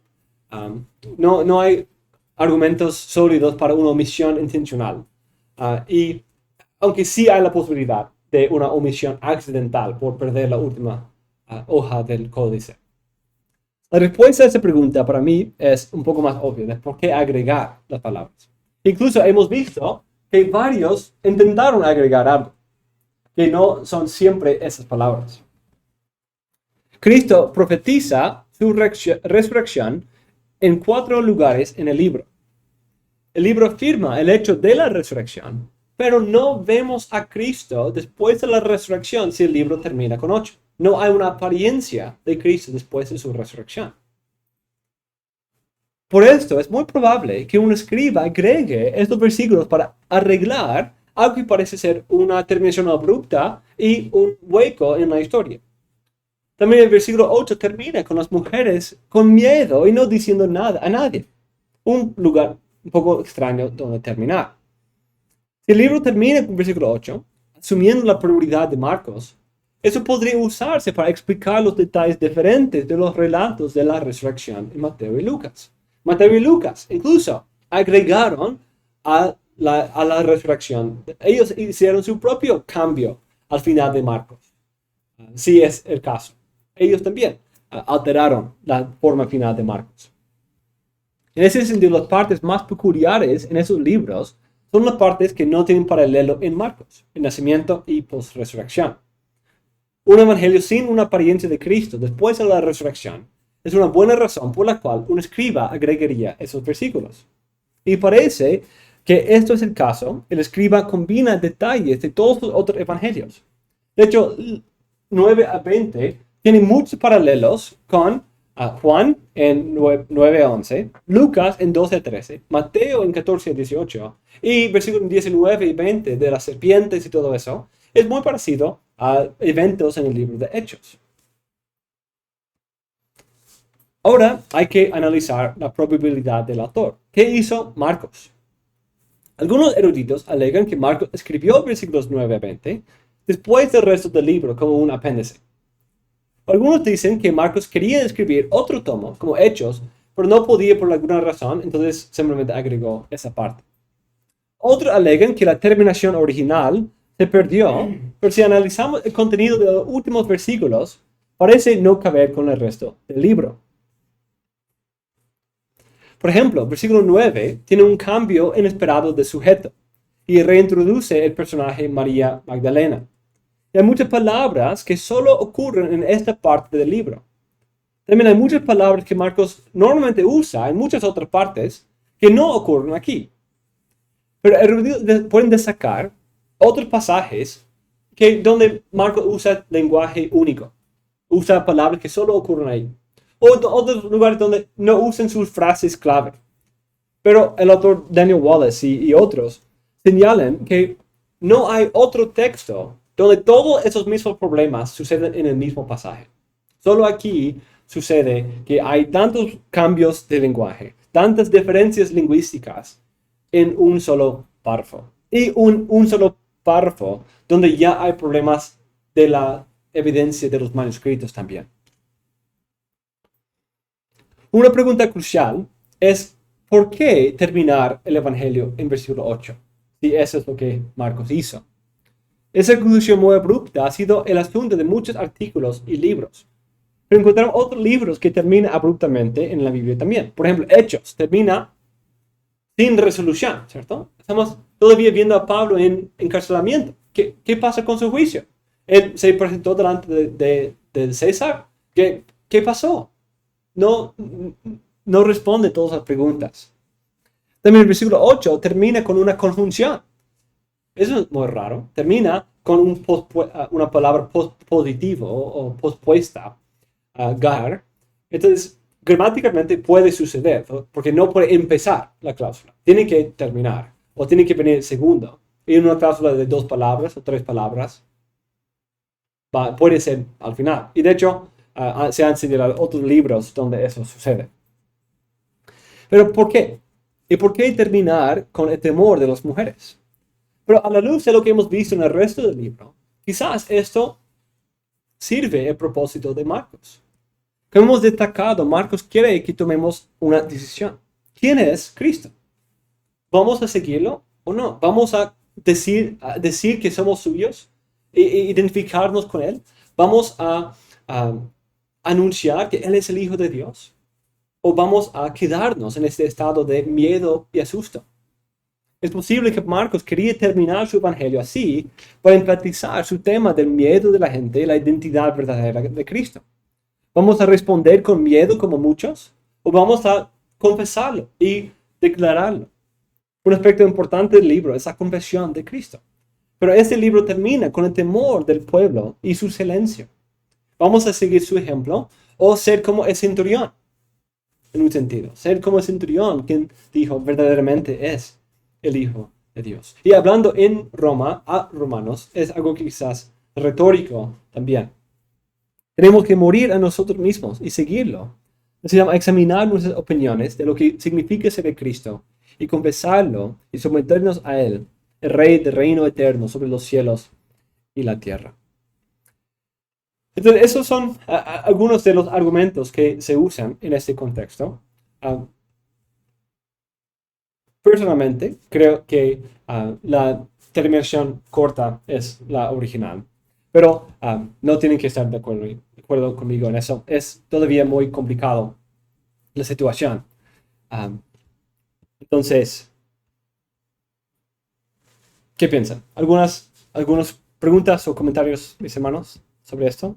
No hay argumentos sólidos para una omisión intencional. Y aunque sí hay la posibilidad de una omisión accidental por perder la última hoja del códice. La respuesta a esa pregunta para mí es un poco más obvia de por qué agregar las palabras. Incluso hemos visto que varios intentaron agregar algo, que no son siempre esas palabras. Cristo profetiza su resurrección en 4 lugares en el libro. El libro afirma el hecho de la resurrección, pero no vemos a Cristo después de la resurrección si el libro termina con 8. No hay una apariencia de Cristo después de su resurrección. Por esto es muy probable que un escriba agregue estos versículos para arreglar algo que parece ser una terminación abrupta y un hueco en la historia. También el versículo 8 termina con las mujeres con miedo y no diciendo nada a nadie. Un lugar un poco extraño donde terminar. Si el libro termina con el versículo 8, asumiendo la prioridad de Marcos, eso podría usarse para explicar los detalles diferentes de los relatos de la resurrección en Mateo y Lucas. Mateo y Lucas incluso agregaron a la resurrección. Ellos hicieron su propio cambio al final de Marcos. Si es el caso. Ellos también alteraron la forma final de Marcos. En ese sentido, las partes más peculiares en esos libros son las partes que no tienen paralelo en Marcos, el nacimiento y post-resurrección. Un evangelio sin una apariencia de Cristo después de la resurrección es una buena razón por la cual un escriba agregaría esos versículos. Y parece que esto es el caso. El escriba combina detalles de todos los otros evangelios. De hecho, 9 a 20 tiene muchos paralelos con Juan en 9 a 11, Lucas en 12 a 13, Mateo en 14 a 18 y versículos 19 y 20 de las serpientes y todo eso. Es muy parecido a eventos en el libro de Hechos. Ahora hay que analizar la probabilidad del autor. ¿Qué hizo Marcos? Algunos eruditos alegan que Marcos escribió versículos 9 a 20 después del resto del libro como un apéndice. Algunos dicen que Marcos quería escribir otro tomo como Hechos, pero no podía por alguna razón, entonces simplemente agregó esa parte. Otros alegan que la terminación original se perdió, pero si analizamos el contenido de los últimos versículos, parece no caber con el resto del libro. Por ejemplo, versículo 9 tiene un cambio inesperado de sujeto y reintroduce el personaje María Magdalena. Y hay muchas palabras que solo ocurren en esta parte del libro. También hay muchas palabras que Marcos normalmente usa en muchas otras partes que no ocurren aquí. Pero pueden destacar otros pasajes donde Marcos usa lenguaje único. Usa palabras que solo ocurren ahí. O otros lugares donde no usan sus frases clave. Pero el autor Daniel Wallace y otros señalan que no hay otro texto donde todos esos mismos problemas suceden en el mismo pasaje. Solo aquí sucede que hay tantos cambios de lenguaje, tantas diferencias lingüísticas en un solo párrafo. Y un solo párrafo donde ya hay problemas de la evidencia de los manuscritos también. Una pregunta crucial es ¿por qué terminar el Evangelio en versículo 8? Si eso es lo que Marcos hizo. Esa conclusión muy abrupta ha sido el asunto de muchos artículos y libros. Pero encontramos otros libros que terminan abruptamente en la Biblia también. Por ejemplo, Hechos termina sin resolución, ¿cierto? Estamos todavía viendo a Pablo en encarcelamiento. ¿Qué pasa con su juicio? Él se presentó delante de César. ¿Qué pasó? No responde todas las preguntas. También el versículo 8 termina con una conjunción. Eso es muy raro. Termina con una palabra positivo o pospuesta, gar. Entonces, gramáticamente puede suceder, ¿no? Porque no puede empezar la cláusula. Tiene que terminar. O tiene que venir el segundo. Y una cláusula de 2 palabras o 3 palabras puede ser al final. Y de hecho, se han señalado otros libros donde eso sucede. Pero ¿por qué? ¿Y por qué terminar con el temor de las mujeres? Pero a la luz de lo que hemos visto en el resto del libro, quizás esto sirve el propósito de Marcos. Como hemos destacado, Marcos quiere que tomemos una decisión. ¿Quién es Cristo? ¿Vamos a seguirlo o no? ¿Vamos a decir que somos suyos e identificarnos con Él? ¿Vamos a anunciar que Él es el Hijo de Dios? ¿O vamos a quedarnos en este estado de miedo y asusto? Es posible que Marcos quería terminar su evangelio así para enfatizar su tema del miedo de la gente y la identidad verdadera de Cristo. ¿Vamos a responder con miedo como muchos? ¿O vamos a confesarlo y declararlo? Un aspecto importante del libro es la confesión de Cristo. Pero este libro termina con el temor del pueblo y su silencio. ¿Vamos a seguir su ejemplo o ser como el centurión? En un sentido, ser como el centurión, quien dijo verdaderamente es el Hijo de Dios. Y hablando en Roma, a romanos, es algo quizás retórico también. Tenemos que morir a nosotros mismos y seguirlo. Necesitamos examinar nuestras opiniones de lo que significa ser de Cristo y confesarlo y someternos a Él, el Rey del reino eterno sobre los cielos y la tierra. Entonces, esos son algunos de los argumentos que se usan en este contexto. Personalmente, creo que la terminación corta es la original, pero no tienen que estar de acuerdo conmigo en eso. Es todavía muy complicado la situación. Entonces, ¿qué piensan? ¿Algunas preguntas o comentarios, mis hermanos, sobre esto?